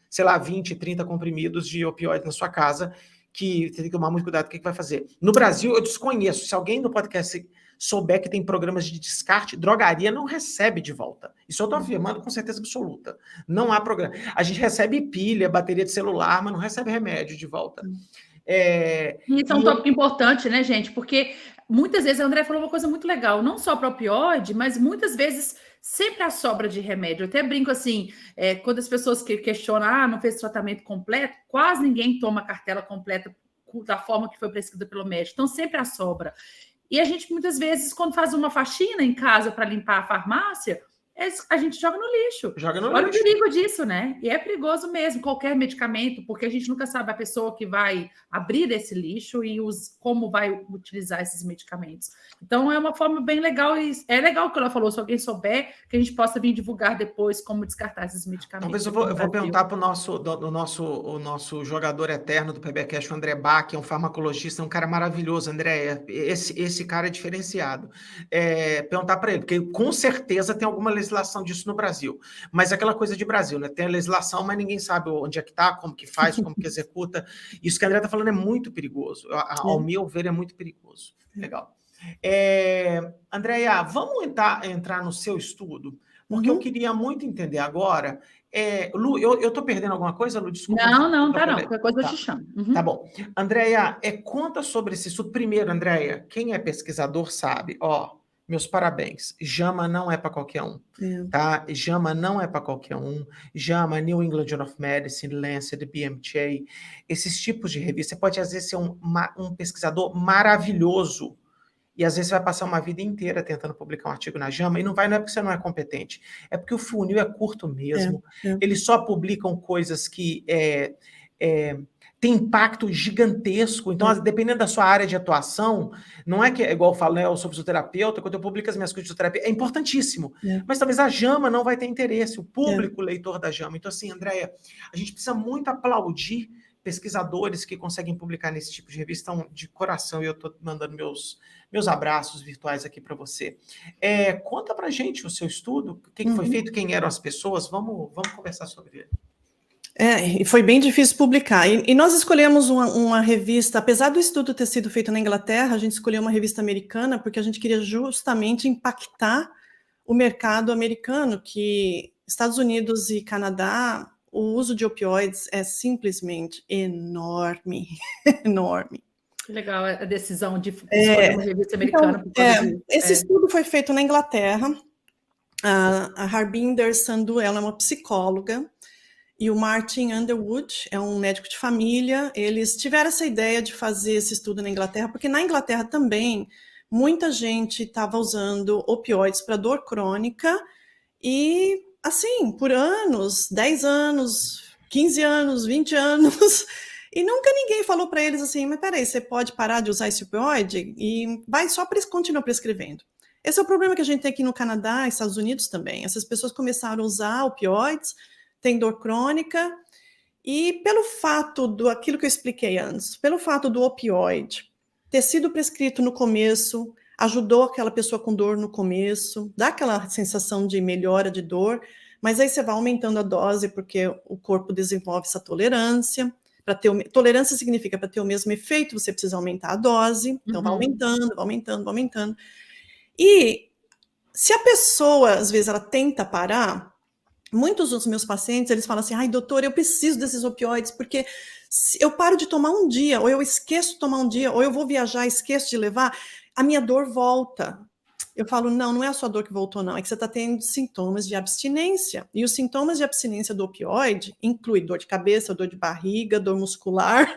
sei lá, 20, 30 comprimidos de opioide na sua casa, que você tem que tomar muito cuidado com o que vai fazer. No Brasil, eu desconheço. Se alguém no podcast souber que tem programas de descarte, drogaria não recebe de volta. Isso eu estou afirmando com certeza absoluta. Não há programa. A gente recebe pilha, bateria de celular, mas não recebe remédio de volta. Isso é um tópico importante, né, gente? Porque muitas vezes a André falou uma coisa muito legal, não só para opioide, mas muitas vezes sempre a sobra de remédio. Eu até brinco assim, quando as pessoas questionam, não fez tratamento completo, quase ninguém toma a cartela completa da forma que foi prescrita pelo médico. Então, sempre a sobra. E a gente, muitas vezes, quando faz uma faxina em casa para limpar a farmácia, a gente joga no lixo. Olha o perigo disso, né? E é perigoso mesmo, qualquer medicamento, porque a gente nunca sabe a pessoa que vai abrir esse lixo e como vai utilizar esses medicamentos. Então, é uma forma bem legal, e é legal o que ela falou, se alguém souber, que a gente possa vir divulgar depois como descartar esses medicamentos. Talvez eu vou perguntar para o nosso jogador eterno do PBcast, o André Bach, que é um farmacologista, um cara maravilhoso, André, esse cara é diferenciado. Perguntar para ele, porque com certeza tem alguma legislação disso no Brasil, mas aquela coisa de Brasil, né? Tem a legislação, mas ninguém sabe onde é que está, como que faz, como que executa. Isso que a André está falando é muito perigoso. Ao meu ver, é muito perigoso. Legal. Andréia, vamos entrar no seu estudo, porque eu queria muito entender agora. Lu, eu estou perdendo alguma coisa, Lu? Desculpa. Não, tá não. Qualquer coisa eu te chamo. Tá bom. Andréia, conta sobre esse estudo. Primeiro, Andréia, quem é pesquisador sabe, meus parabéns. JAMA não é para qualquer um, tá? JAMA não é para qualquer um. JAMA, New England Journal of Medicine, Lancet, BMJ, esses tipos de revista. Você pode, às vezes, ser um pesquisador maravilhoso e, às vezes, você vai passar uma vida inteira tentando publicar um artigo na JAMA e não é porque você não é competente, é porque o funil é curto mesmo. Eles só publicam coisas que tem impacto gigantesco. Então, dependendo da sua área de atuação, não é que igual eu falo, né, eu sou fisioterapeuta, quando eu publico as minhas coisas de fisioterapia, é importantíssimo. Mas talvez a JAMA não vai ter interesse, o público leitor da JAMA. Então, assim, Andréia, a gente precisa muito aplaudir pesquisadores que conseguem publicar nesse tipo de revista. Então, de coração, eu estou mandando meus abraços virtuais aqui para você. Conta para a gente o seu estudo, o que foi feito, quem eram as pessoas, vamos conversar sobre ele. E foi bem difícil publicar. E nós escolhemos uma revista, apesar do estudo ter sido feito na Inglaterra, a gente escolheu uma revista americana, porque a gente queria justamente impactar o mercado americano, que Estados Unidos e Canadá, o uso de opioides é simplesmente enorme, enorme. Que legal a decisão de escolher uma revista americana por causa disso. Esse estudo foi feito na Inglaterra. A Harbinder Sandhu, ela é uma psicóloga, e o Martin Underwood é um médico de família. Eles tiveram essa ideia de fazer esse estudo na Inglaterra, porque na Inglaterra também muita gente estava usando opioides para dor crônica, e assim, por anos, 10 anos, 15 anos, 20 anos, e nunca ninguém falou para eles assim, mas peraí, você pode parar de usar esse opioide? E vai só continuar prescrevendo. Esse é o problema que a gente tem aqui no Canadá e Estados Unidos também. Essas pessoas começaram a usar opioides, tem dor crônica, e pelo fato aquilo que eu expliquei antes, pelo fato do opioide ter sido prescrito no começo, ajudou aquela pessoa com dor no começo, dá aquela sensação de melhora de dor, mas aí você vai aumentando a dose porque o corpo desenvolve essa tolerância. Tolerância significa para ter o mesmo efeito, você precisa aumentar a dose, então vai aumentando, vai aumentando, vai aumentando. E se a pessoa, às vezes, ela tenta parar, muitos dos meus pacientes, eles falam assim, ai, doutor, eu preciso desses opioides, porque se eu paro de tomar um dia, ou eu esqueço de tomar um dia, ou eu vou viajar, esqueço de levar, a minha dor volta. Eu falo, não é a sua dor que voltou, não, é que você está tendo sintomas de abstinência. E os sintomas de abstinência do opioide incluem dor de cabeça, dor de barriga, dor muscular,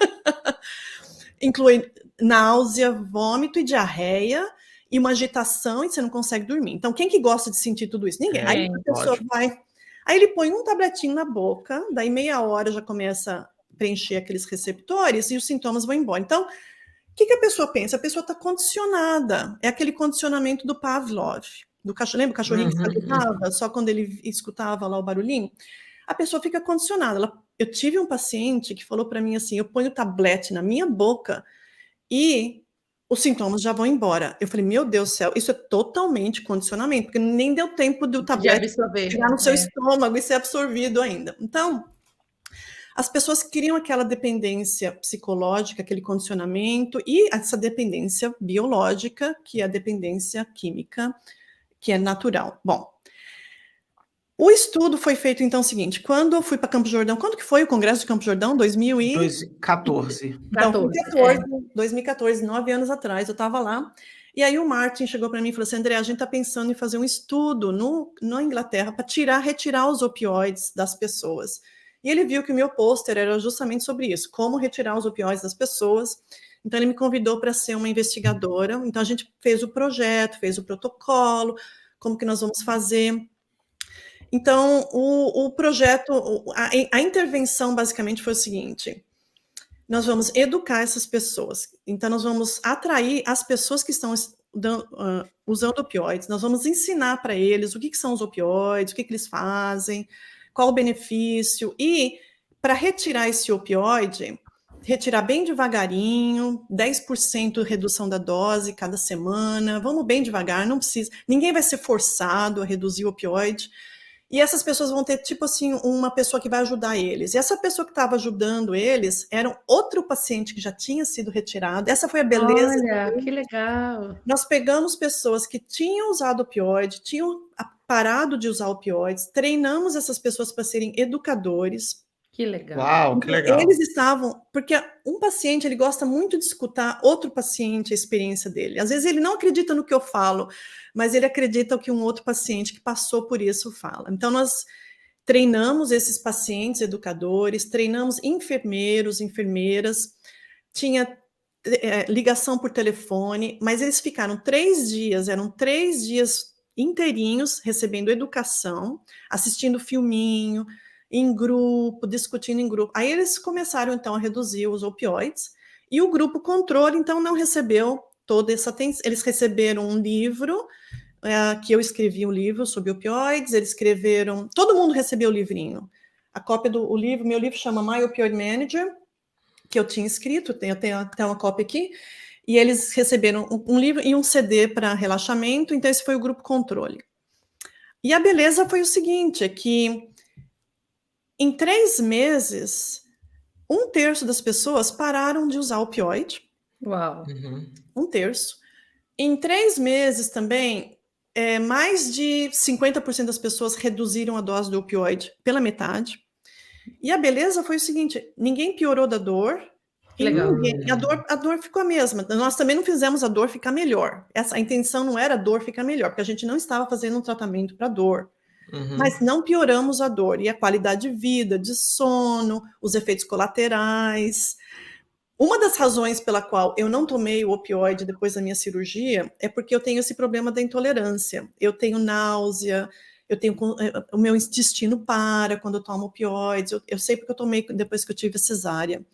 inclui náusea, vômito e diarreia, e uma agitação, e você não consegue dormir. Então, quem que gosta de sentir tudo isso? Ninguém. Aí a pessoa vai... Aí ele põe um tabletinho na boca, daí meia hora já começa a preencher aqueles receptores e os sintomas vão embora. Então, o que a pessoa pensa? A pessoa está condicionada. É aquele condicionamento do Pavlov. Lembra o cachorrinho que saltava só quando ele escutava lá o barulhinho? A pessoa fica condicionada. Eu tive um paciente que falou para mim assim, eu ponho o tablete na minha boca e os sintomas já vão embora. Eu falei, meu Deus do céu, isso é totalmente condicionamento, porque nem deu tempo do tablete chegar no seu estômago e ser absorvido ainda. Então, as pessoas criam aquela dependência psicológica, aquele condicionamento, e essa dependência biológica, que é a dependência química, que é natural. Bom, o estudo foi feito, então, o seguinte, quando eu fui para Campos do Jordão, quando que foi o Congresso de Campos do Jordão? 2014. Então, 2014, 9 anos atrás, eu estava lá, e aí o Martin chegou para mim e falou assim, André, a gente está pensando em fazer um estudo na Inglaterra para retirar os opioides das pessoas. E ele viu que o meu pôster era justamente sobre isso, como retirar os opioides das pessoas. Então, ele me convidou para ser uma investigadora. Então, a gente fez o projeto, fez o protocolo, como que nós vamos fazer. Então, o projeto, a intervenção basicamente foi o seguinte, nós vamos educar essas pessoas, então nós vamos atrair as pessoas que estão usando opioides, nós vamos ensinar para eles o que são os opioides, o que eles fazem, qual o benefício, e para retirar esse opioide, retirar bem devagarinho, 10% redução da dose cada semana, vamos bem devagar, não precisa, ninguém vai ser forçado a reduzir o opioide. E essas pessoas vão ter, tipo assim, uma pessoa que vai ajudar eles. E essa pessoa que estava ajudando eles era um outro paciente que já tinha sido retirado. Essa foi a beleza. Olha, que legal. Nós pegamos pessoas que tinham usado opioide, tinham parado de usar opioides, treinamos essas pessoas para serem educadores. Que legal. Uau, que legal. Eles estavam... Porque um paciente, ele gosta muito de escutar outro paciente, a experiência dele. Às vezes ele não acredita no que eu falo, mas ele acredita o que um outro paciente que passou por isso fala. Então, nós treinamos esses pacientes educadores, treinamos enfermeiros, enfermeiras, tinha ligação por telefone, mas eles ficaram 3 dias, eram 3 dias inteirinhos recebendo educação, assistindo filminho, em grupo, discutindo em grupo. Aí eles começaram, então, a reduzir os opioides, e o grupo controle, então, não recebeu toda essa atenção. Eles receberam um livro, que eu escrevi um livro sobre opioides, eles escreveram... Todo mundo recebeu o livrinho. A cópia do livro, meu livro chama My Opioid Manager, que eu tinha escrito, eu tenho até uma cópia aqui, e eles receberam um livro e um CD para relaxamento, então esse foi o grupo controle. E a beleza foi o seguinte, é que em 3 meses, 1/3 das pessoas pararam de usar opioide. Uau. 1/3. Em 3 meses também, mais de 50% das pessoas reduziram a dose do opioide pela metade. E a beleza foi o seguinte, ninguém piorou da dor, Legal. a dor ficou a mesma. Nós também não fizemos a dor ficar melhor. A intenção não era a dor ficar melhor, porque a gente não estava fazendo um tratamento para dor. Mas não pioramos a dor. E a qualidade de vida, de sono, os efeitos colaterais. Uma das razões pela qual eu não tomei o opioide depois da minha cirurgia é porque eu tenho esse problema da intolerância. Eu tenho náusea, o meu intestino para quando eu tomo opioides. Eu sei porque eu tomei depois que eu tive a cesárea.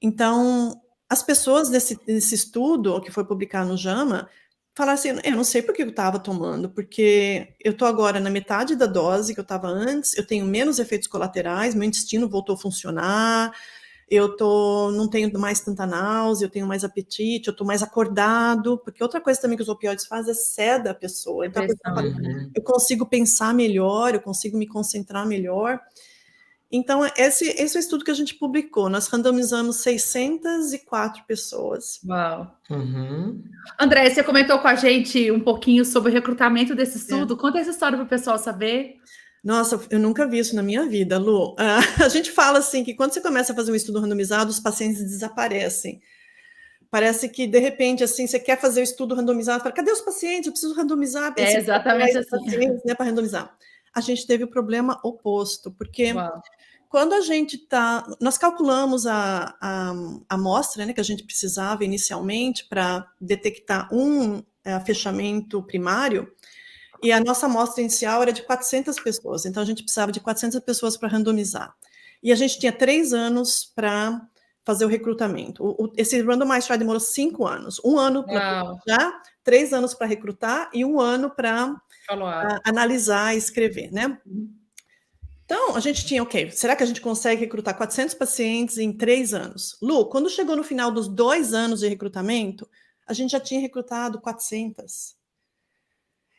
Então, as pessoas nesse estudo que foi publicado no JAMA falaram assim, eu não sei por que eu estava tomando, porque eu estou agora na metade da dose que eu estava antes, eu tenho menos efeitos colaterais, meu intestino voltou a funcionar, não tenho mais tanta náusea, eu tenho mais apetite, eu estou mais acordado, porque outra coisa também que os opioides fazem é ceda a pessoa. Então, eu consigo pensar melhor, eu consigo me concentrar melhor. Então, esse é o estudo que a gente publicou. Nós randomizamos 604 pessoas. Uau! André, você comentou com a gente um pouquinho sobre o recrutamento desse estudo. Conta essa história para o pessoal saber. Nossa, eu nunca vi isso na minha vida, Lu. A gente fala assim que quando você começa a fazer um estudo randomizado, os pacientes desaparecem. Parece que, de repente, assim, você quer fazer o estudo randomizado, fala, cadê os pacientes? Eu preciso randomizar. Exatamente assim. Pacientes, né, para randomizar. A gente teve o problema oposto, porque quando a gente nós calculamos a amostra, né, que a gente precisava inicialmente para detectar fechamento primário, e a nossa amostra inicial era de 400 pessoas, então a gente precisava de 400 pessoas para randomizar. E a gente tinha 3 anos para fazer o recrutamento. Esse randomized trial demorou 5 anos. 1 ano para planejar, 3 anos para recrutar e 1 ano para analisar e escrever, né? Então, a gente tinha, será que a gente consegue recrutar 400 pacientes em 3 anos? Lu, quando chegou no final dos 2 anos de recrutamento, a gente já tinha recrutado 400.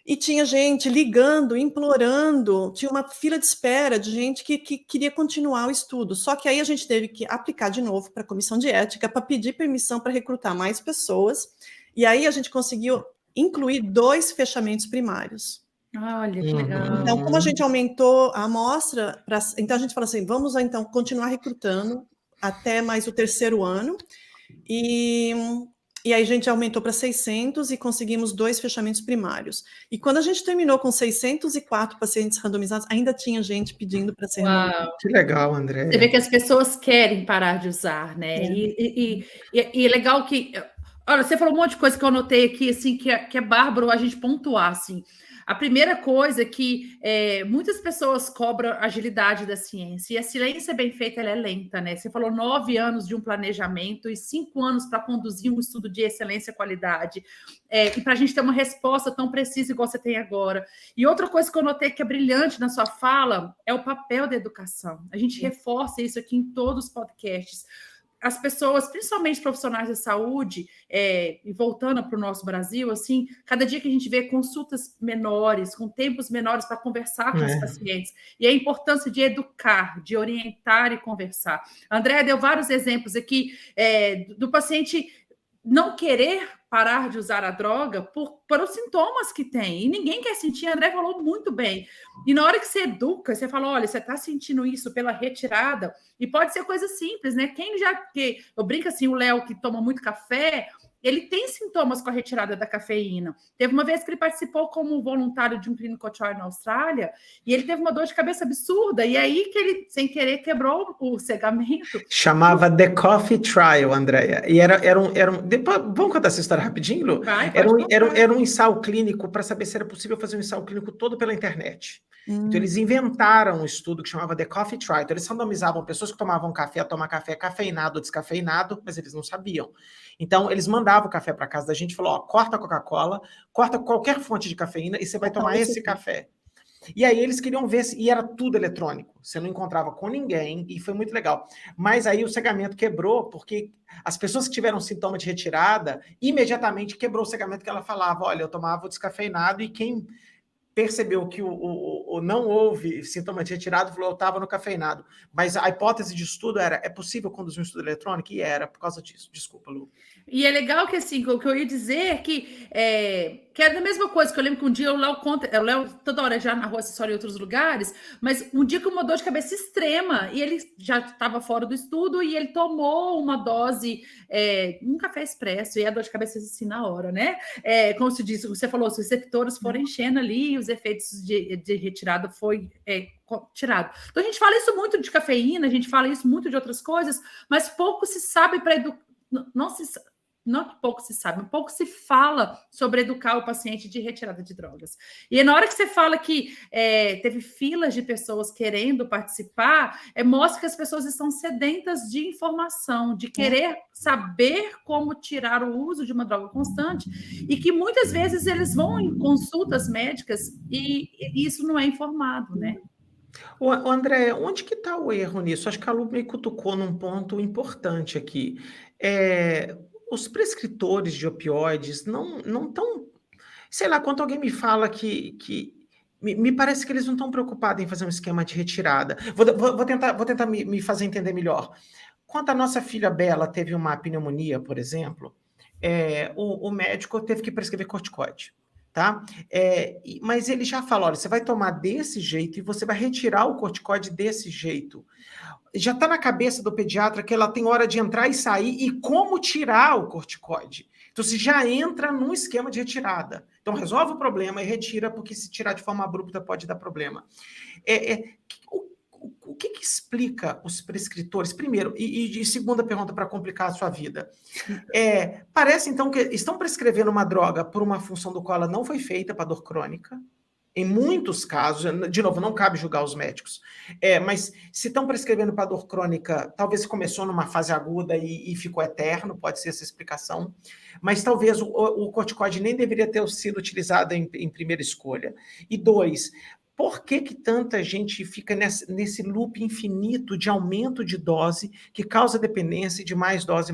E tinha gente ligando, implorando, tinha uma fila de espera de gente que queria continuar o estudo. Só que aí a gente teve que aplicar de novo para a comissão de ética para pedir permissão para recrutar mais pessoas. E aí a gente conseguiu incluir 2 fechamentos primários. Olha, que legal. Então, como a gente aumentou a amostra, então a gente falou assim, vamos então continuar recrutando até mais o 3º ano. E aí a gente aumentou para 600 e conseguimos 2 fechamentos primários. E quando a gente terminou com 604 pacientes randomizados, ainda tinha gente pedindo para ser randomizado. Que legal, André. Você vê que as pessoas querem parar de usar, né? E é legal que... Olha, você falou um monte de coisa que eu anotei aqui, assim, que é bárbaro a gente pontuar, assim. A primeira coisa é que muitas pessoas cobram a agilidade da ciência, e a ciência bem feita, ela é lenta, né? Você falou 9 anos de um planejamento e 5 anos para conduzir um estudo de excelência e qualidade, e para a gente ter uma resposta tão precisa igual você tem agora. E outra coisa que eu notei que é brilhante na sua fala é o papel da educação. A gente reforça isso aqui em todos os podcasts. As pessoas, principalmente profissionais da saúde, e voltando para o nosso Brasil, assim, cada dia que a gente vê consultas menores, com tempos menores para conversar com os pacientes, e a importância de educar, de orientar e conversar. A Andrea deu vários exemplos aqui do paciente não querer parar de usar a droga por os sintomas que tem. E ninguém quer sentir, a André falou muito bem. E na hora que você educa, você fala, olha, você está sentindo isso pela retirada, e pode ser coisa simples, né? Eu brinco assim, o Léo que toma muito café, ele tem sintomas com a retirada da cafeína. Teve uma vez que ele participou como voluntário de um clinical trial na Austrália, e ele teve uma dor de cabeça absurda, e aí que ele, sem querer, quebrou o cegamento. Chamava The Coffee Trial, Andréia. E era um... Depois, vamos contar essa história rapidinho, Lu? Era um ensaio clínico para saber se era possível fazer um ensaio clínico todo pela internet. Então, eles inventaram um estudo que chamava The Coffee Trial. Então, eles randomizavam pessoas que tomavam café a tomar café cafeinado ou descafeinado, mas eles não sabiam. Então, eles mandavam o café para casa da gente e falaram, corta a Coca-Cola, corta qualquer fonte de cafeína e você vai tomar esse café. E aí eles queriam ver e era tudo eletrônico. Você não encontrava com ninguém e foi muito legal. Mas aí o cegamento quebrou porque as pessoas que tiveram sintoma de retirada, imediatamente quebrou o cegamento que ela falava, olha, eu tomava o descafeinado e quem percebeu que não houve sintoma de retirada, falou, eu estava no cafeinado. Mas a hipótese de estudo era, é possível conduzir um estudo eletrônico? E era, por causa disso. Desculpa, Lu. E é legal que, assim, o que eu ia dizer é que é da mesma coisa, que eu lembro que um dia o Léo toda hora já narrou essa história em outros lugares, mas um dia com uma dor de cabeça extrema, e ele já estava fora do estudo, e ele tomou uma dose, um café expresso, e a dor de cabeça assim na hora, né? Como se diz, você falou, os receptores foram enchendo ali, e os efeitos de retirada foi tirado. Então a gente fala isso muito de cafeína, a gente fala isso muito de outras coisas, mas pouco se sabe para educar. Não que pouco se sabe, mas pouco se fala sobre educar o paciente de retirada de drogas. E na hora que você fala que teve filas de pessoas querendo participar, mostra que as pessoas estão sedentas de informação, de querer saber como tirar o uso de uma droga constante, e que muitas vezes eles vão em consultas médicas e isso não é informado, né? O André, onde que está o erro nisso? Acho que a Lu me cutucou num ponto importante aqui. Os prescritores de opioides não estão... Sei lá, quando alguém me fala me parece que eles não estão preocupados em fazer um esquema de retirada. Vou tentar me fazer entender melhor. Quando a nossa filha Bela teve uma pneumonia, por exemplo, o médico teve que prescrever corticoide. Tá? Mas ele já fala, olha, você vai tomar desse jeito e você vai retirar o corticoide desse jeito. Já está na cabeça do pediatra que ela tem hora de entrar e sair e como tirar o corticoide. Então, você já entra num esquema de retirada. Então, resolve o problema e retira, porque se tirar de forma abrupta pode dar problema. O que explica os prescritores? Primeiro, e segunda pergunta para complicar a sua vida. Parece, então, que estão prescrevendo uma droga por uma função do qual ela não foi feita para dor crônica. Em muitos casos, de novo, não cabe julgar os médicos, mas se estão prescrevendo para dor crônica, talvez começou numa fase aguda e ficou eterno, pode ser essa explicação, mas talvez o corticoide nem deveria ter sido utilizado em primeira escolha. E dois, por que tanta gente fica nesse loop infinito de aumento de dose que causa dependência de mais dose,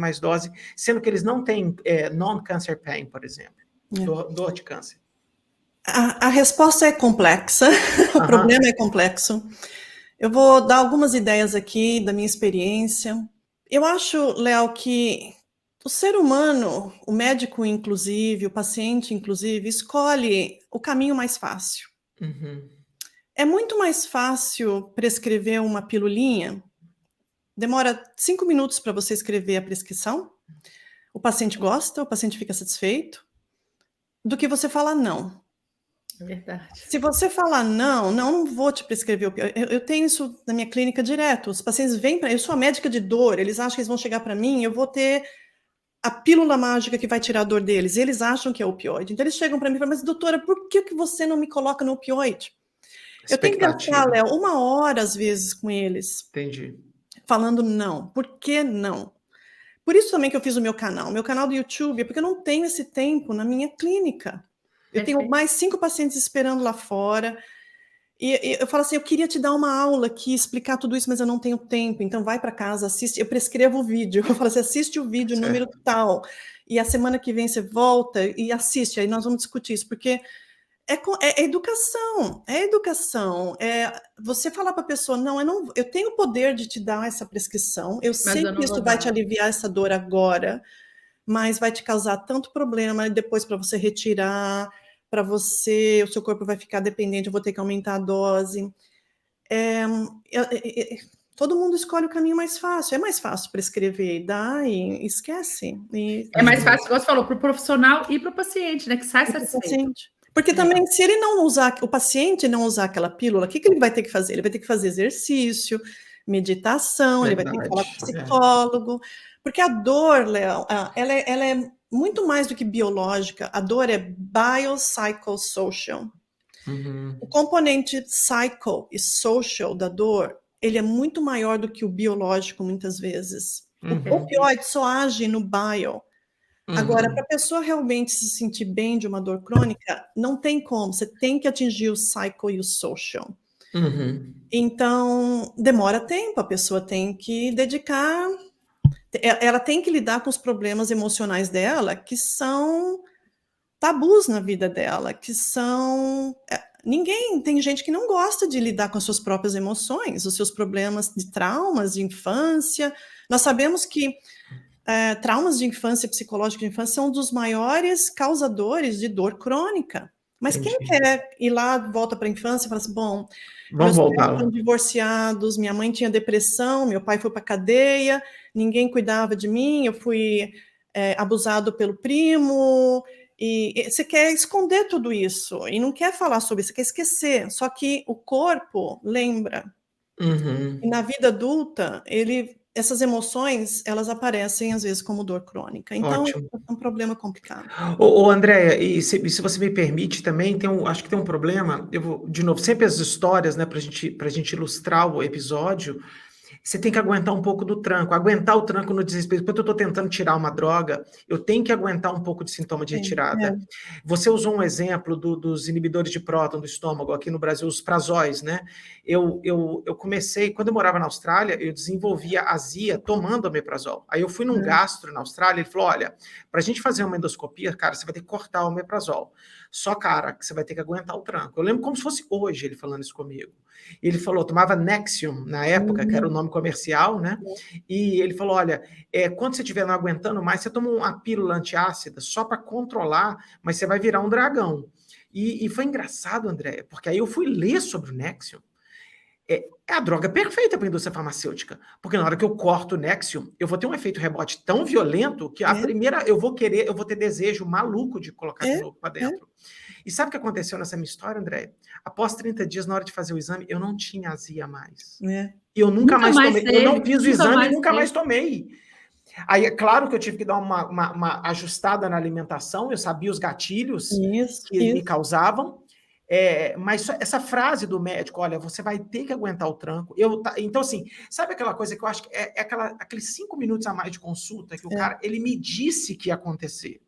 sendo que eles não têm non-cancer pain, por exemplo, dor de câncer? A resposta é complexa, o problema é complexo. Eu vou dar algumas ideias aqui da minha experiência. Eu acho, Léo, que o ser humano, o médico inclusive, o paciente inclusive, escolhe o caminho mais fácil. Uhum. É muito mais fácil prescrever uma pilulinha, demora 5 minutos para você escrever a prescrição, o paciente gosta, o paciente fica satisfeito, do que você falar não. É verdade. Se você falar não vou te prescrever o pior. Eu tenho isso na minha clínica direto. Os pacientes vêm para... Eu sou a médica de dor, eles acham que eles vão chegar para mim, eu vou ter a pílula mágica que vai tirar a dor deles. Eles acham que é opioide. Então eles chegam para mim e falam, mas doutora, por que você não me coloca no opioide? Eu tenho que gastar, Léo, 1 hora às vezes com eles. Entendi. Falando não. Por que não? Por isso também que eu fiz o meu canal do YouTube, porque eu não tenho esse tempo na minha clínica. Eu tenho mais 5 pacientes esperando lá fora. E eu falo assim, eu queria te dar uma aula aqui, explicar tudo isso, mas eu não tenho tempo. Então vai para casa, assiste. Eu prescrevo o vídeo. Eu falo assim, assiste o vídeo número tal. E a semana que vem você volta e assiste. Aí nós vamos discutir isso, porque é educação. É educação. Você falar para a pessoa, eu tenho o poder de te dar essa prescrição. Eu sei que isso vai te aliviar essa dor agora, mas vai te causar tanto problema depois para você retirar, o seu corpo vai ficar dependente, eu vou ter que aumentar a dose. Todo mundo escolhe o caminho mais fácil. É mais fácil prescrever, dá e esquece. É mais fácil, como você falou, para o profissional e para o paciente, né? Que sai satisfeito. Porque também, se ele não usar, o paciente não usar aquela pílula, o que ele vai ter que fazer? Ele vai ter que fazer exercício, meditação, ele vai ter que falar com o psicólogo. Porque a dor, Léo, ela é muito mais do que biológica. A dor é biopsychosocial. Uhum. O componente psycho e social da dor, ele é muito maior do que o biológico, muitas vezes. O opioide só age no bio. Agora, para a pessoa realmente se sentir bem de uma dor crônica, não tem como. Você tem que atingir o psycho e o social. Então, demora tempo. A pessoa tem que dedicar... Ela tem que lidar com os problemas emocionais dela, que são tabus na vida dela, que são... tem gente que não gosta de lidar com as suas próprias emoções, os seus problemas de traumas de infância. Nós sabemos que traumas de infância, psicológicos de infância, são um dos maiores causadores de dor crônica. Mas quem quer ir lá, volta para a infância e fala assim, bom, vamos voltar lá. Meus pais são divorciados, minha mãe tinha depressão, meu pai foi para a cadeia, ninguém cuidava de mim, eu fui abusado pelo primo, e você quer esconder tudo isso, e não quer falar sobre isso, você quer esquecer, só que o corpo lembra. E na vida adulta, essas emoções, elas aparecem às vezes como dor crônica. Então, é um problema complicado. Andréia, e se você me permite também, acho que tem um problema, eu vou, de novo, sempre as histórias, né, pra gente ilustrar o episódio, você tem que aguentar um pouco do tranco, aguentar o tranco no desespero. Quando eu estou tentando tirar uma droga, eu tenho que aguentar um pouco de sintoma de retirada. Você usou um exemplo dos inibidores de próton do estômago, aqui no Brasil, os prazóis, né? Eu comecei, quando eu morava na Austrália, eu desenvolvia azia tomando omeprazol. Aí eu fui num gastro na Austrália, ele falou, olha, para a gente fazer uma endoscopia, cara, você vai ter que cortar o omeprazol. Só, cara, que você vai ter que aguentar o tranco. Eu lembro como se fosse hoje ele falando isso comigo. E ele falou, tomava Nexium na época, que era o nome comercial, né? E ele falou, olha, quando você estiver não aguentando mais, você toma uma pílula antiácida só para controlar, mas você vai virar um dragão. E foi engraçado, André, porque aí eu fui ler sobre o Nexium. É a droga perfeita para a indústria farmacêutica, porque na hora que eu corto o Nexium, eu vou ter um efeito rebote tão violento que a primeira, eu vou ter desejo maluco de colocar de novo para dentro. E sabe o que aconteceu nessa minha história, André? Após 30 dias, na hora de fazer o exame, eu não tinha azia mais. E eu nunca mais tomei. Eu não fiz o exame e nunca mais tomei. Aí, é claro que eu tive que dar uma ajustada na alimentação, eu sabia os gatilhos que me causavam, mas essa frase do médico, olha, você vai ter que aguentar o tranco. Então, assim, sabe aquela coisa que eu acho que aqueles 5 minutos a mais de consulta que o cara, ele me disse que ia acontecer.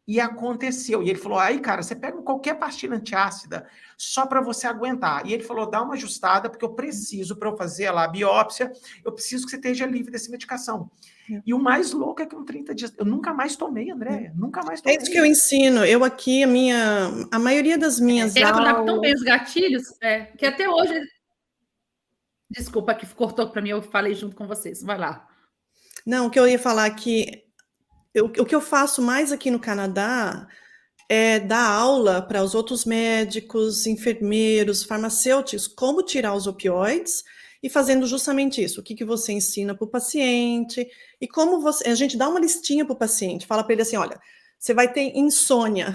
E aconteceu. E ele falou, aí, cara, você pega qualquer pastilha antiácida só para você aguentar. E ele falou, dá uma ajustada, porque eu preciso, para eu fazer lá a biópsia, eu preciso que você esteja livre dessa medicação. E o mais louco é que com 30 dias, eu nunca mais tomei, André, nunca mais tomei. É isso que eu ensino. Eu aqui, a maioria das minhas aulas... adapta tão bem os gatilhos, que até hoje... Desculpa, que cortou para mim, eu falei junto com vocês. Vai lá. Não, o que eu ia falar aqui... O que eu faço mais aqui no Canadá é dar aula para os outros médicos, enfermeiros, farmacêuticos, como tirar os opioides e fazendo justamente isso. O que você ensina para o paciente e como a gente dá uma listinha para o paciente, fala para ele assim, olha, você vai ter insônia,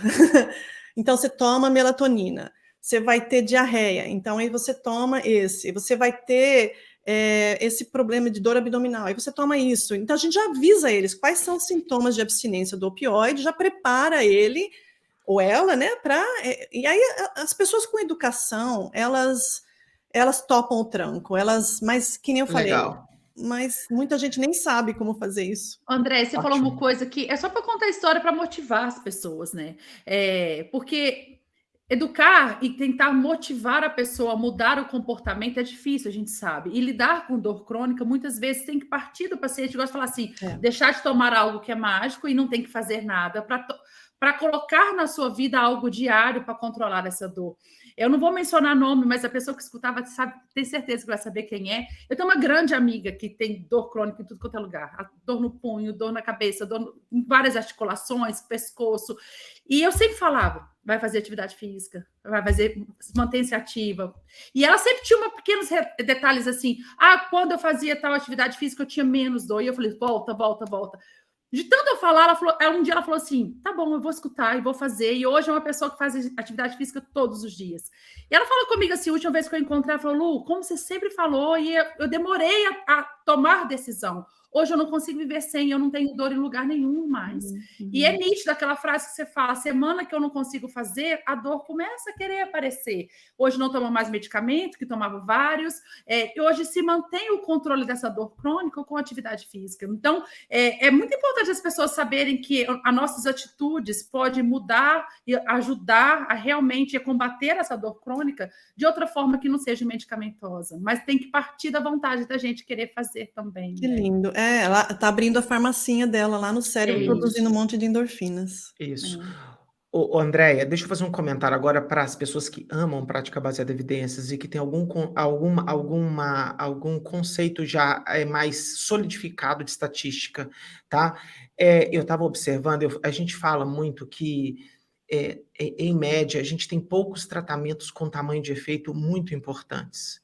então você toma melatonina, você vai ter diarreia, então aí você toma você vai ter... esse problema de dor abdominal, aí você toma isso. Então, a gente já avisa eles quais são os sintomas de abstinência do opioide, já prepara ele ou ela, né, e aí as pessoas com educação, elas topam o tranco, mas que nem eu falei, mas muita gente nem sabe como fazer isso. André, você falou uma coisa que é só para contar a história, para motivar as pessoas, né? Porque... educar e tentar motivar a pessoa a mudar o comportamento é difícil, a gente sabe. E lidar com dor crônica, muitas vezes, tem que partir do paciente. Eu gosto de falar assim, deixar de tomar algo que é mágico e não tem que fazer nada para colocar na sua vida algo diário para controlar essa dor. Eu não vou mencionar nome, mas a pessoa que escutava tem certeza que vai saber quem é. Eu tenho uma grande amiga que tem dor crônica em tudo quanto é lugar. Dor no punho, dor na cabeça, dor em várias articulações, pescoço. E eu sempre falava, vai fazer atividade física, mantém-se ativa. E ela sempre tinha pequenos detalhes assim, quando eu fazia tal atividade física, eu tinha menos dor. E eu falei, volta. De tanto eu falar, um dia ela falou assim, tá bom, eu vou escutar e vou fazer. E hoje é uma pessoa que faz atividade física todos os dias. E ela falou comigo assim, a última vez que eu encontrei, ela falou, Lu, como você sempre falou, e eu demorei a tomar decisão. Hoje eu não consigo viver sem, eu não tenho dor em lugar nenhum mais. E é nítido aquela frase que você fala, semana que eu não consigo fazer, a dor começa a querer aparecer. Hoje não tomo mais medicamento, que tomava vários, e hoje se mantém o controle dessa dor crônica com atividade física. Então, é muito importante as pessoas saberem que as nossas atitudes podem mudar e ajudar a realmente combater essa dor crônica de outra forma que não seja medicamentosa. Mas tem que partir da vontade da gente querer fazer também. Que lindo. Ela está abrindo a farmacinha dela lá no cérebro, produzindo um monte de endorfinas. Isso. Andréia, deixa eu fazer um comentário agora para as pessoas que amam prática baseada em evidências e que tem algum conceito já mais solidificado de estatística, tá? Eu estava observando, a gente fala muito que, em média, a gente tem poucos tratamentos com tamanho de efeito muito importantes.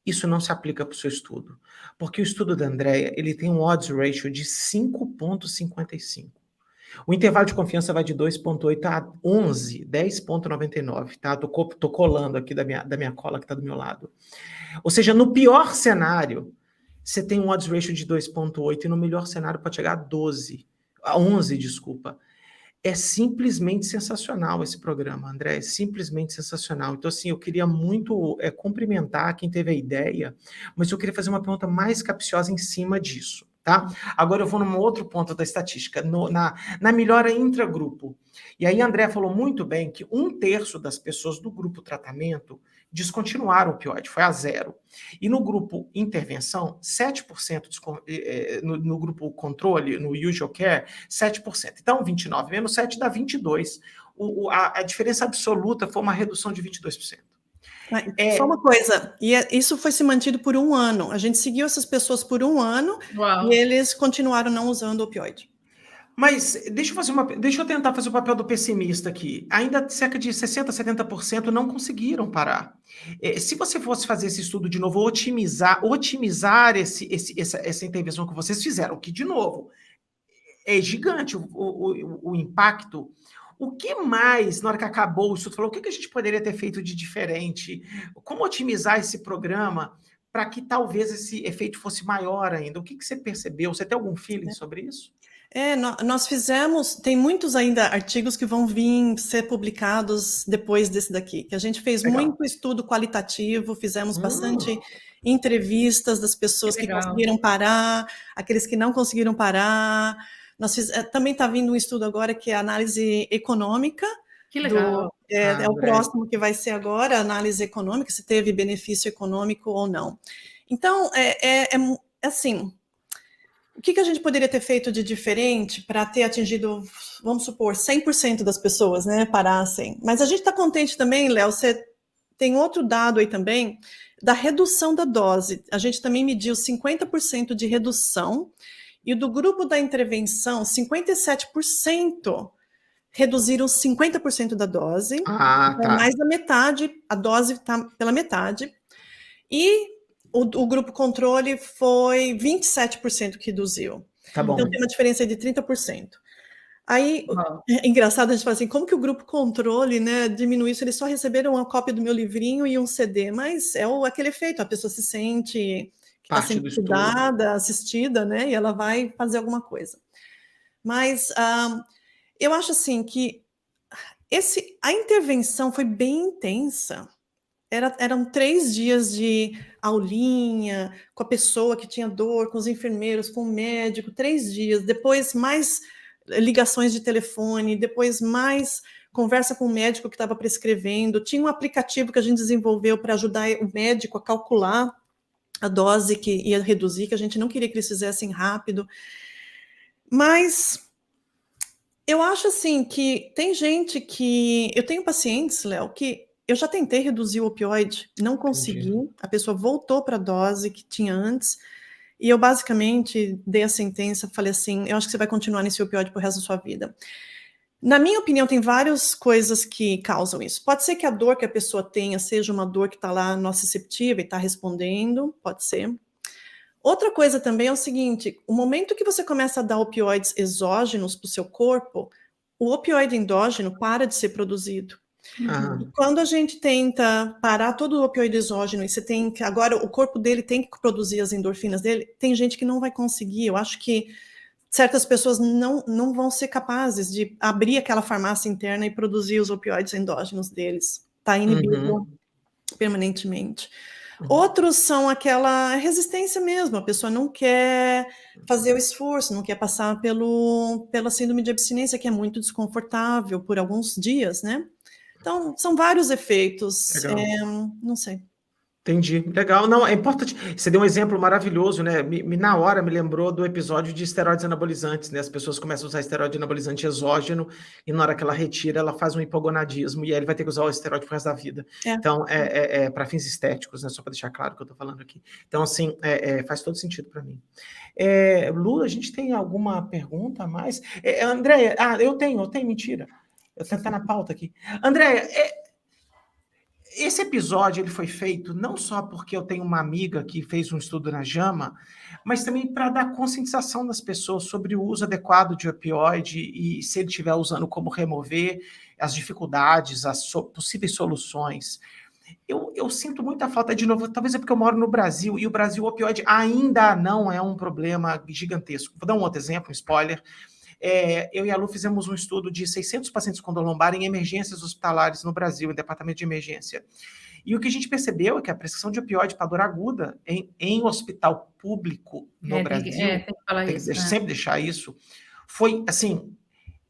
Isso não se aplica para o seu estudo, porque o estudo da Andréia, ele tem um odds ratio de 5,55. O intervalo de confiança vai de 2,8 a 11, 10,99, tá? Tô colando aqui da minha cola que está do meu lado. Ou seja, no pior cenário, você tem um odds ratio de 2,8 e no melhor cenário pode chegar a 11, desculpa. É simplesmente sensacional esse programa, André, é simplesmente sensacional. Então, assim, eu queria muito cumprimentar quem teve a ideia, mas eu queria fazer uma pergunta mais capciosa em cima disso, tá? Agora eu vou num outro ponto da estatística, na melhora intragrupo. E aí, André falou muito bem que 1/3 das pessoas do grupo tratamento descontinuaram o opioide, foi a 0. E no grupo intervenção, 7%, no grupo controle, no usual care, 7%. Então, 29 menos 7 dá 22. A diferença absoluta foi uma redução de 22%. Só uma coisa, isso foi se mantido por 1 ano. A gente seguiu essas pessoas por 1 ano. Uau. E eles continuaram não usando opioide. Mas deixa eu tentar fazer o papel do pessimista aqui. Ainda cerca de 60%, 70% não conseguiram parar. Se você fosse fazer esse estudo de novo, otimizar essa intervenção que vocês fizeram, que, de novo, é gigante o impacto. O que mais, na hora que acabou o estudo, falou, o que a gente poderia ter feito de diferente? Como otimizar esse programa para que talvez esse efeito fosse maior ainda? O que você percebeu? Você tem algum feeling sobre isso? Nós fizemos, tem muitos ainda artigos que vão vir ser publicados depois desse daqui, que a gente fez Legal. muito estudo qualitativo, fizemos bastante entrevistas das pessoas que conseguiram parar, aqueles que não conseguiram parar. Também está vindo um estudo agora que é a análise econômica. Que legal. É o próximo que vai ser agora, a análise econômica, se teve benefício econômico ou não. Então, assim, o que a gente poderia ter feito de diferente para ter atingido, vamos supor, 100% das pessoas, né, parassem? Mas a gente está contente também, Léo, você tem outro dado aí também, da redução da dose. A gente também mediu 50% de redução, e do grupo da intervenção, 57% reduziram 50% da dose. Tá. Mais da metade, a dose está pela metade. E o grupo controle foi 27% que reduziu. Tá bom. Então tem uma diferença de 30%. Aí, é engraçado, a gente fala assim, como que o grupo controle, né, diminuiu isso? Eles só receberam uma cópia do meu livrinho e um CD, mas é aquele efeito, a pessoa se sente que está sendo estudada, assistida, né, e ela vai fazer alguma coisa. Mas eu acho assim que a intervenção foi bem intensa. Eram 3 dias de aulinha, com a pessoa que tinha dor, com os enfermeiros, com o médico, 3 dias, depois mais ligações de telefone, depois mais conversa com o médico que estava prescrevendo, tinha um aplicativo que a gente desenvolveu para ajudar o médico a calcular a dose que ia reduzir, que a gente não queria que eles fizessem rápido. Mas eu acho assim que tem gente que... Eu tenho pacientes, Léo, que eu já tentei reduzir o opioide, não consegui. Entendi. A pessoa voltou para a dose que tinha antes, e eu basicamente dei a sentença, falei assim, eu acho que você vai continuar nesse opioide pro resto da sua vida. Na minha opinião, tem várias coisas que causam isso. Pode ser que a dor que a pessoa tenha seja uma dor que está lá nociceptiva e está respondendo, pode ser. Outra coisa também é o seguinte, o momento que você começa a dar opioides exógenos para o seu corpo, o opioide endógeno para de ser produzido. E quando a gente tenta parar todo o opioide exógeno, e você tem que, agora o corpo dele tem que produzir as endorfinas dele, tem gente que não vai conseguir. Eu acho que certas pessoas não vão ser capazes de abrir aquela farmácia interna e produzir os opioides endógenos deles. Está inibido permanentemente. Outros são aquela resistência mesmo, a pessoa não quer fazer o esforço, não quer passar pela síndrome de abstinência, que é muito desconfortável por alguns dias, né? Então, são vários efeitos, não sei. Entendi, legal. Não, é importante. Você deu um exemplo maravilhoso, né? Na hora me lembrou do episódio de esteroides anabolizantes, né? As pessoas começam a usar esteroide anabolizante exógeno e na hora que ela retira, ela faz um hipogonadismo e aí ele vai ter que usar o esteroide pro resto da vida. Então, para fins estéticos, né? Só para deixar claro o que eu tô falando aqui. Então, assim, faz todo sentido para mim. Lu, a gente tem alguma pergunta a mais? Andréia, eu tenho, mentira. Eu tenho que estar na pauta aqui. Andréia, esse episódio ele foi feito não só porque eu tenho uma amiga que fez um estudo na JAMA, mas também para dar conscientização das pessoas sobre o uso adequado de opioide e se ele estiver usando, como remover, as dificuldades, as possíveis soluções. Eu sinto muita falta, de novo, talvez é porque eu moro no Brasil, e o Brasil, o opioide ainda não é um problema gigantesco. Vou dar um outro exemplo, um spoiler. Eu e a Lu fizemos um estudo de 600 pacientes com dor lombar em emergências hospitalares no Brasil, em departamento de emergência. E o que a gente percebeu é que a prescrição de opioide para dor aguda em hospital público no Brasil, tem que falar isso, sempre deixar isso, foi, assim,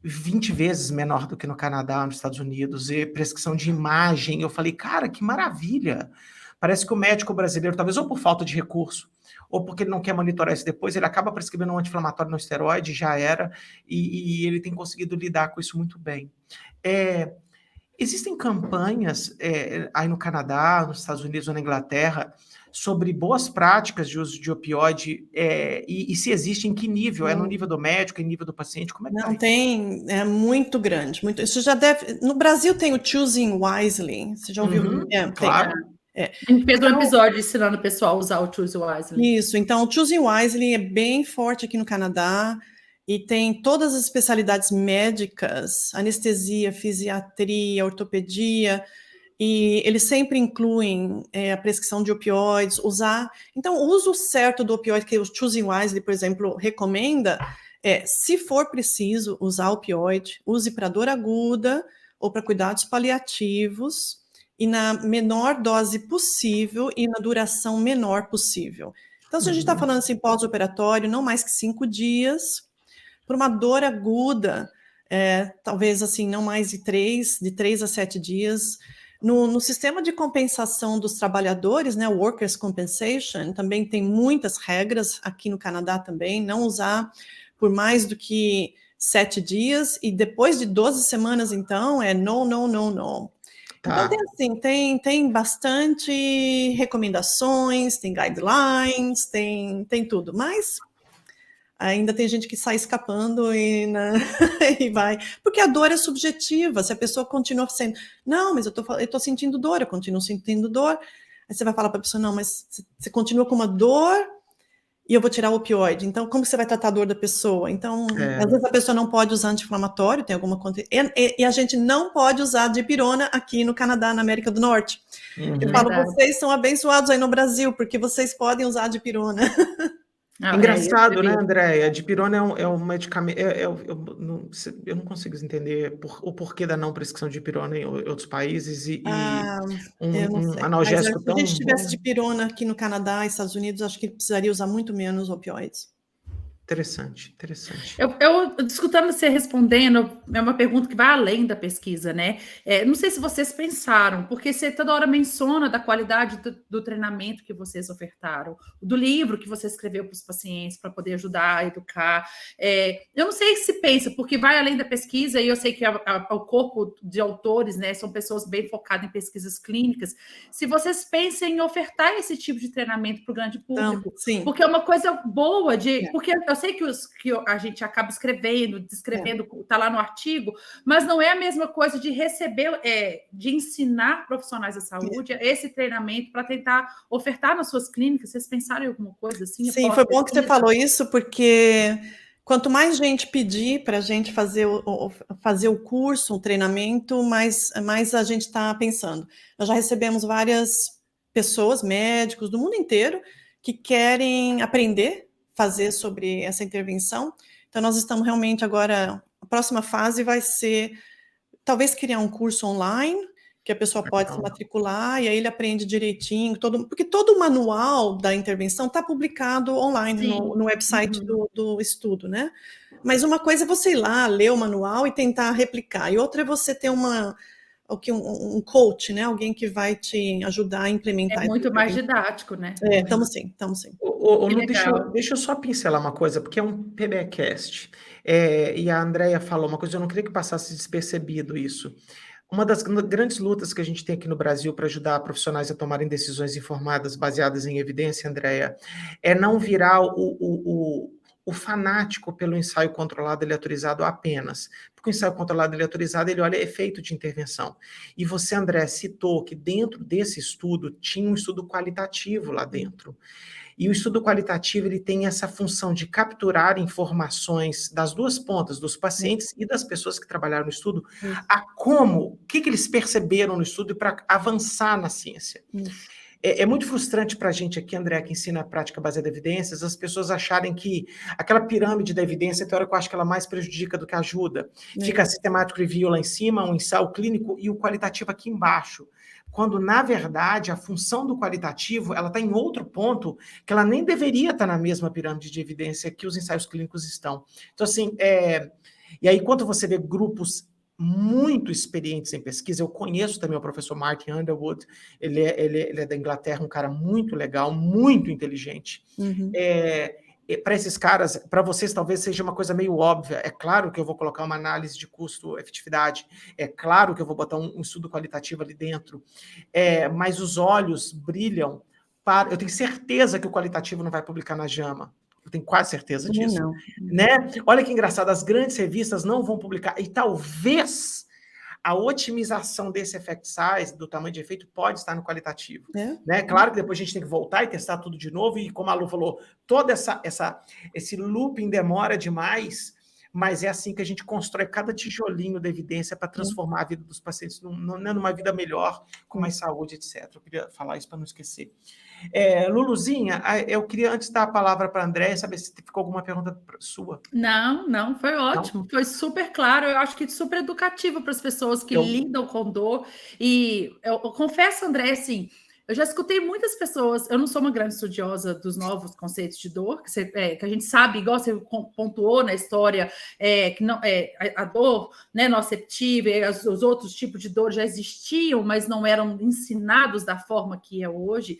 20 vezes menor do que no Canadá, nos Estados Unidos, e prescrição de imagem. Eu falei, cara, que maravilha! Parece que o médico brasileiro, talvez ou por falta de recurso, ou porque ele não quer monitorar isso depois, ele acaba prescrevendo um anti-inflamatório no esteroide, já era, e ele tem conseguido lidar com isso muito bem. Existem campanhas aí no Canadá, nos Estados Unidos ou na Inglaterra, sobre boas práticas de uso de opioide, e se existe, em que nível? É no nível do médico, é no nível do paciente? Como é que não tem, é muito grande. Muito, isso já deve... No Brasil tem o Choosing Wisely, você já ouviu? Claro. A gente fez um episódio ensinando o pessoal a usar o Choose Wisely. Isso, então o Choosing Wisely é bem forte aqui no Canadá e tem todas as especialidades médicas, anestesia, fisiatria, ortopedia, e eles sempre incluem a prescrição de opioides, então o uso certo do opioide que o Choosing Wisely, por exemplo, recomenda se for preciso usar opioide, use para dor aguda ou para cuidados paliativos, e na menor dose possível e na duração menor possível. Então, se a gente está falando assim, pós-operatório, não mais que 5 dias, por uma dor aguda, talvez assim, não mais de 3 a 7 dias. No sistema de compensação dos trabalhadores, né, Workers' Compensation, também tem muitas regras, aqui no Canadá também, não usar por mais do que 7 dias, e depois de 12 semanas, então, não. Tá. Então, tem bastante recomendações, tem guidelines, tem tudo, mas ainda tem gente que sai escapando e vai, porque a dor é subjetiva, se a pessoa continua sendo, não, mas eu tô sentindo dor, eu continuo sentindo dor, aí você vai falar para a pessoa, não, mas você continua com uma dor e eu vou tirar o opioide, então como você vai tratar a dor da pessoa? Então, às vezes a pessoa não pode usar anti-inflamatório, tem alguma coisa, e a gente não pode usar dipirona aqui no Canadá, na América do Norte. Eu falo, vocês são abençoados aí no Brasil, porque vocês podem usar dipirona. Engraçado, né, Andréia? Dipirona é um medicamento. Eu não consigo entender o porquê da não prescrição de dipirona em outros países um analgésico tão. Se a gente tivesse dipirona aqui no Canadá e Estados Unidos, acho que precisaria usar muito menos opioides. Interessante. Eu escutando você respondendo, é uma pergunta que vai além da pesquisa, né? Não sei se vocês pensaram, porque você toda hora menciona da qualidade do treinamento que vocês ofertaram, do livro que você escreveu para os pacientes, para poder ajudar a educar. Eu não sei se pensa, porque vai além da pesquisa, e eu sei que o corpo de autores, né, são pessoas bem focadas em pesquisas clínicas. Se vocês pensam em ofertar esse tipo de treinamento para o grande público, sim. Porque é uma coisa boa porque eu sei que a gente acaba escrevendo, descrevendo, está lá no artigo, mas não é a mesma coisa de receber, de ensinar profissionais da saúde esse treinamento para tentar ofertar nas suas clínicas. Vocês pensaram em alguma coisa assim? Sim, foi bom que você falou isso, porque quanto mais gente pedir para a gente fazer o curso, o treinamento, mais a gente está pensando. Nós já recebemos várias pessoas, médicos do mundo inteiro, que querem aprender fazer sobre essa intervenção. Então, nós estamos realmente agora, a próxima fase vai ser, talvez criar um curso online, que a pessoa pode se matricular, e aí ele aprende direitinho, porque todo o manual da intervenção está publicado online no website do estudo, né? Mas uma coisa é você ir lá, ler o manual e tentar replicar, e outra é você ter um coach, né? Alguém que vai te ajudar a implementar. É muito mais didático, né? Estamos sim. Lu, deixa eu só pincelar uma coisa, porque é um PBcast. E a Andrea falou uma coisa, eu não queria que passasse despercebido isso. Uma das grandes lutas que a gente tem aqui no Brasil para ajudar profissionais a tomarem decisões informadas, baseadas em evidência, Andrea, é não virar o fanático pelo ensaio controlado aleatorizado apenas. Porque o ensaio controlado aleatorizado, ele olha efeito de intervenção. E você, André, citou que dentro desse estudo tinha um estudo qualitativo lá dentro. E o estudo qualitativo, ele tem essa função de capturar informações das duas pontas, dos pacientes e das pessoas que trabalharam no estudo, o que eles perceberam no estudo para avançar na ciência. É muito frustrante para a gente aqui, André, que ensina a prática baseada em evidências, as pessoas acharem que aquela pirâmide da evidência teórica, eu acho que ela mais prejudica do que ajuda. Fica a systematic review lá em cima, um ensaio clínico e o qualitativo aqui embaixo. Quando, na verdade, a função do qualitativo, ela está em outro ponto, que ela nem deveria estar na mesma pirâmide de evidência que os ensaios clínicos estão. Então, assim, e aí, quando você vê grupos muito experientes em pesquisa, eu conheço também o professor Martin Underwood, ele é da Inglaterra, um cara muito legal, muito inteligente. Para esses caras, para vocês talvez seja uma coisa meio óbvia, é claro que eu vou colocar uma análise de custo-efetividade, é claro que eu vou botar um estudo qualitativo ali dentro, mas os olhos brilham eu tenho certeza que o qualitativo não vai publicar na JAMA. Eu tenho quase certeza disso. Não. Né? Olha que engraçado, as grandes revistas não vão publicar, e talvez a otimização desse effect size, do tamanho de efeito, pode estar no qualitativo. Né? Claro que depois a gente tem que voltar e testar tudo de novo, e como a Lu falou, todo esse looping demora demais, mas é assim que a gente constrói cada tijolinho da evidência para transformar a vida dos pacientes numa vida melhor, com mais saúde, etc. Eu queria falar isso para não esquecer. Luluzinha, eu queria antes dar a palavra para a Andréia, saber se ficou alguma pergunta sua. Não, foi ótimo, foi super claro, eu acho que super educativo para as pessoas que lidam com dor, e eu confesso, André, assim, eu já escutei muitas pessoas, eu não sou uma grande estudiosa dos novos conceitos de dor, que a gente sabe, igual você pontuou na história, que não, a dor, né, nociceptiva, os outros tipos de dor já existiam, mas não eram ensinados da forma que é hoje,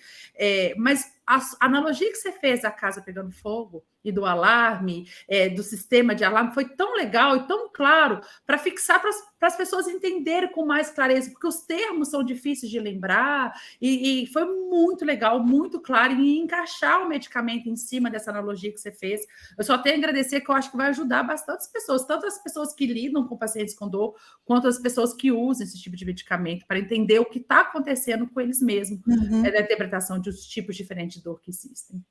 mas a analogia que você fez da casa pegando fogo e do alarme, do sistema de alarme, foi tão legal e tão claro para fixar para as pessoas entenderem com mais clareza, porque os termos são difíceis de lembrar, e foi muito legal, muito claro, e encaixar o medicamento em cima dessa analogia que você fez. Eu só tenho a agradecer, que eu acho que vai ajudar bastante as pessoas, tanto as pessoas que lidam com pacientes com dor, quanto as pessoas que usam esse tipo de medicamento, para entender o que está acontecendo com eles mesmos, da interpretação dos tipos diferentes de dor que existem.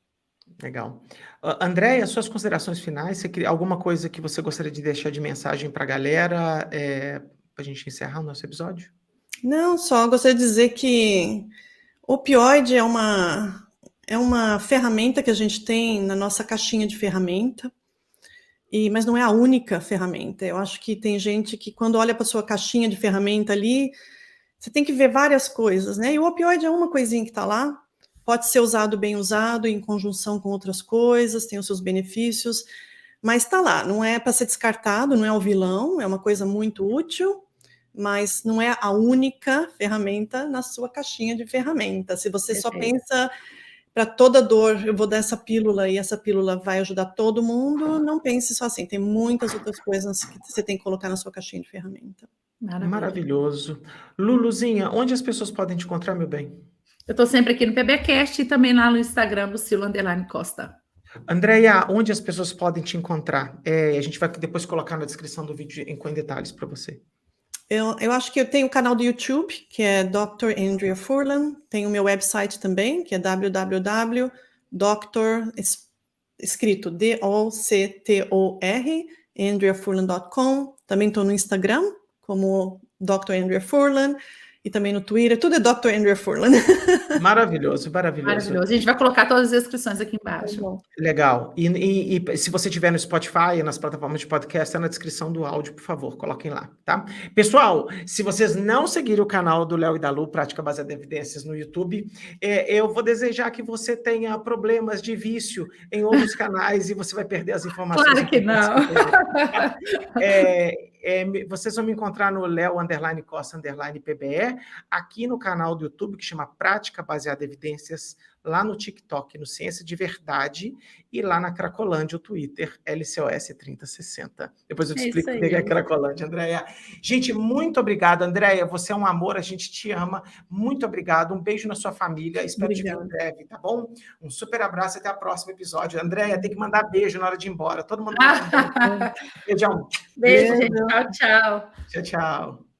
Legal. Andréia, suas considerações finais, alguma coisa que você gostaria de deixar de mensagem para a galera, para a gente encerrar o nosso episódio? Não, só gostaria de dizer que opioide é uma ferramenta que a gente tem na nossa caixinha de ferramenta, mas não é a única ferramenta. Eu acho que tem gente que, quando olha para a sua caixinha de ferramenta ali, você tem que ver várias coisas, né? E o opioide é uma coisinha que está lá, pode ser usado, bem usado, em conjunção com outras coisas, tem os seus benefícios, mas está lá, não é para ser descartado, não é o vilão, é uma coisa muito útil, mas não é a única ferramenta na sua caixinha de ferramentas. Se você só pensa, para toda dor, eu vou dar essa pílula e essa pílula vai ajudar todo mundo, não pense só assim, tem muitas outras coisas que você tem que colocar na sua caixinha de ferramenta. Maravilhoso. Luluzinha, onde as pessoas podem te encontrar, meu bem? Eu estou sempre aqui no PBcast e também lá no Instagram, Lucila_Costa. Andréia, onde as pessoas podem te encontrar? A gente vai depois colocar na descrição do vídeo em detalhes para você. Eu acho que eu tenho o canal do YouTube, que é Dr. Andrea Furlan. Tem o meu website também, que é www.doctor, escrito D-O-C-T-O-R, andreafurlan.com. Também estou no Instagram, como Dr. Andrea Furlan. E também no Twitter, tudo é Dr. Andrea Furlan. Maravilhoso, maravilhoso. Maravilhoso. A gente vai colocar todas as descrições aqui embaixo. Legal. E se você tiver no Spotify, nas plataformas de podcast, está na descrição do áudio, por favor, coloquem lá, tá? Pessoal, se vocês não seguirem o canal do Léo e da Lu, Prática Baseada em Evidências, no YouTube, eu vou desejar que você tenha problemas de vício em outros canais e você vai perder as informações. Claro que não. Vocês vão me encontrar no Leo_Costa_PBE, aqui no canal do YouTube, que chama Prática Baseada em Evidências, lá no TikTok, no Ciência de Verdade, e lá na Cracolândia, o Twitter, LCOS3060. Depois eu te explico o que é Cracolândia, Andréia. Gente, muito obrigado, Andréia. Você é um amor, a gente te ama. Muito obrigado. Um beijo na sua família. Espero te ver em breve, tá bom? Um super abraço e até o próximo episódio. Andréia, tem que mandar beijo na hora de ir embora. Todo mundo manda um beijo. Beijão. Beijo, gente. Tchau, tchau. Tchau, tchau.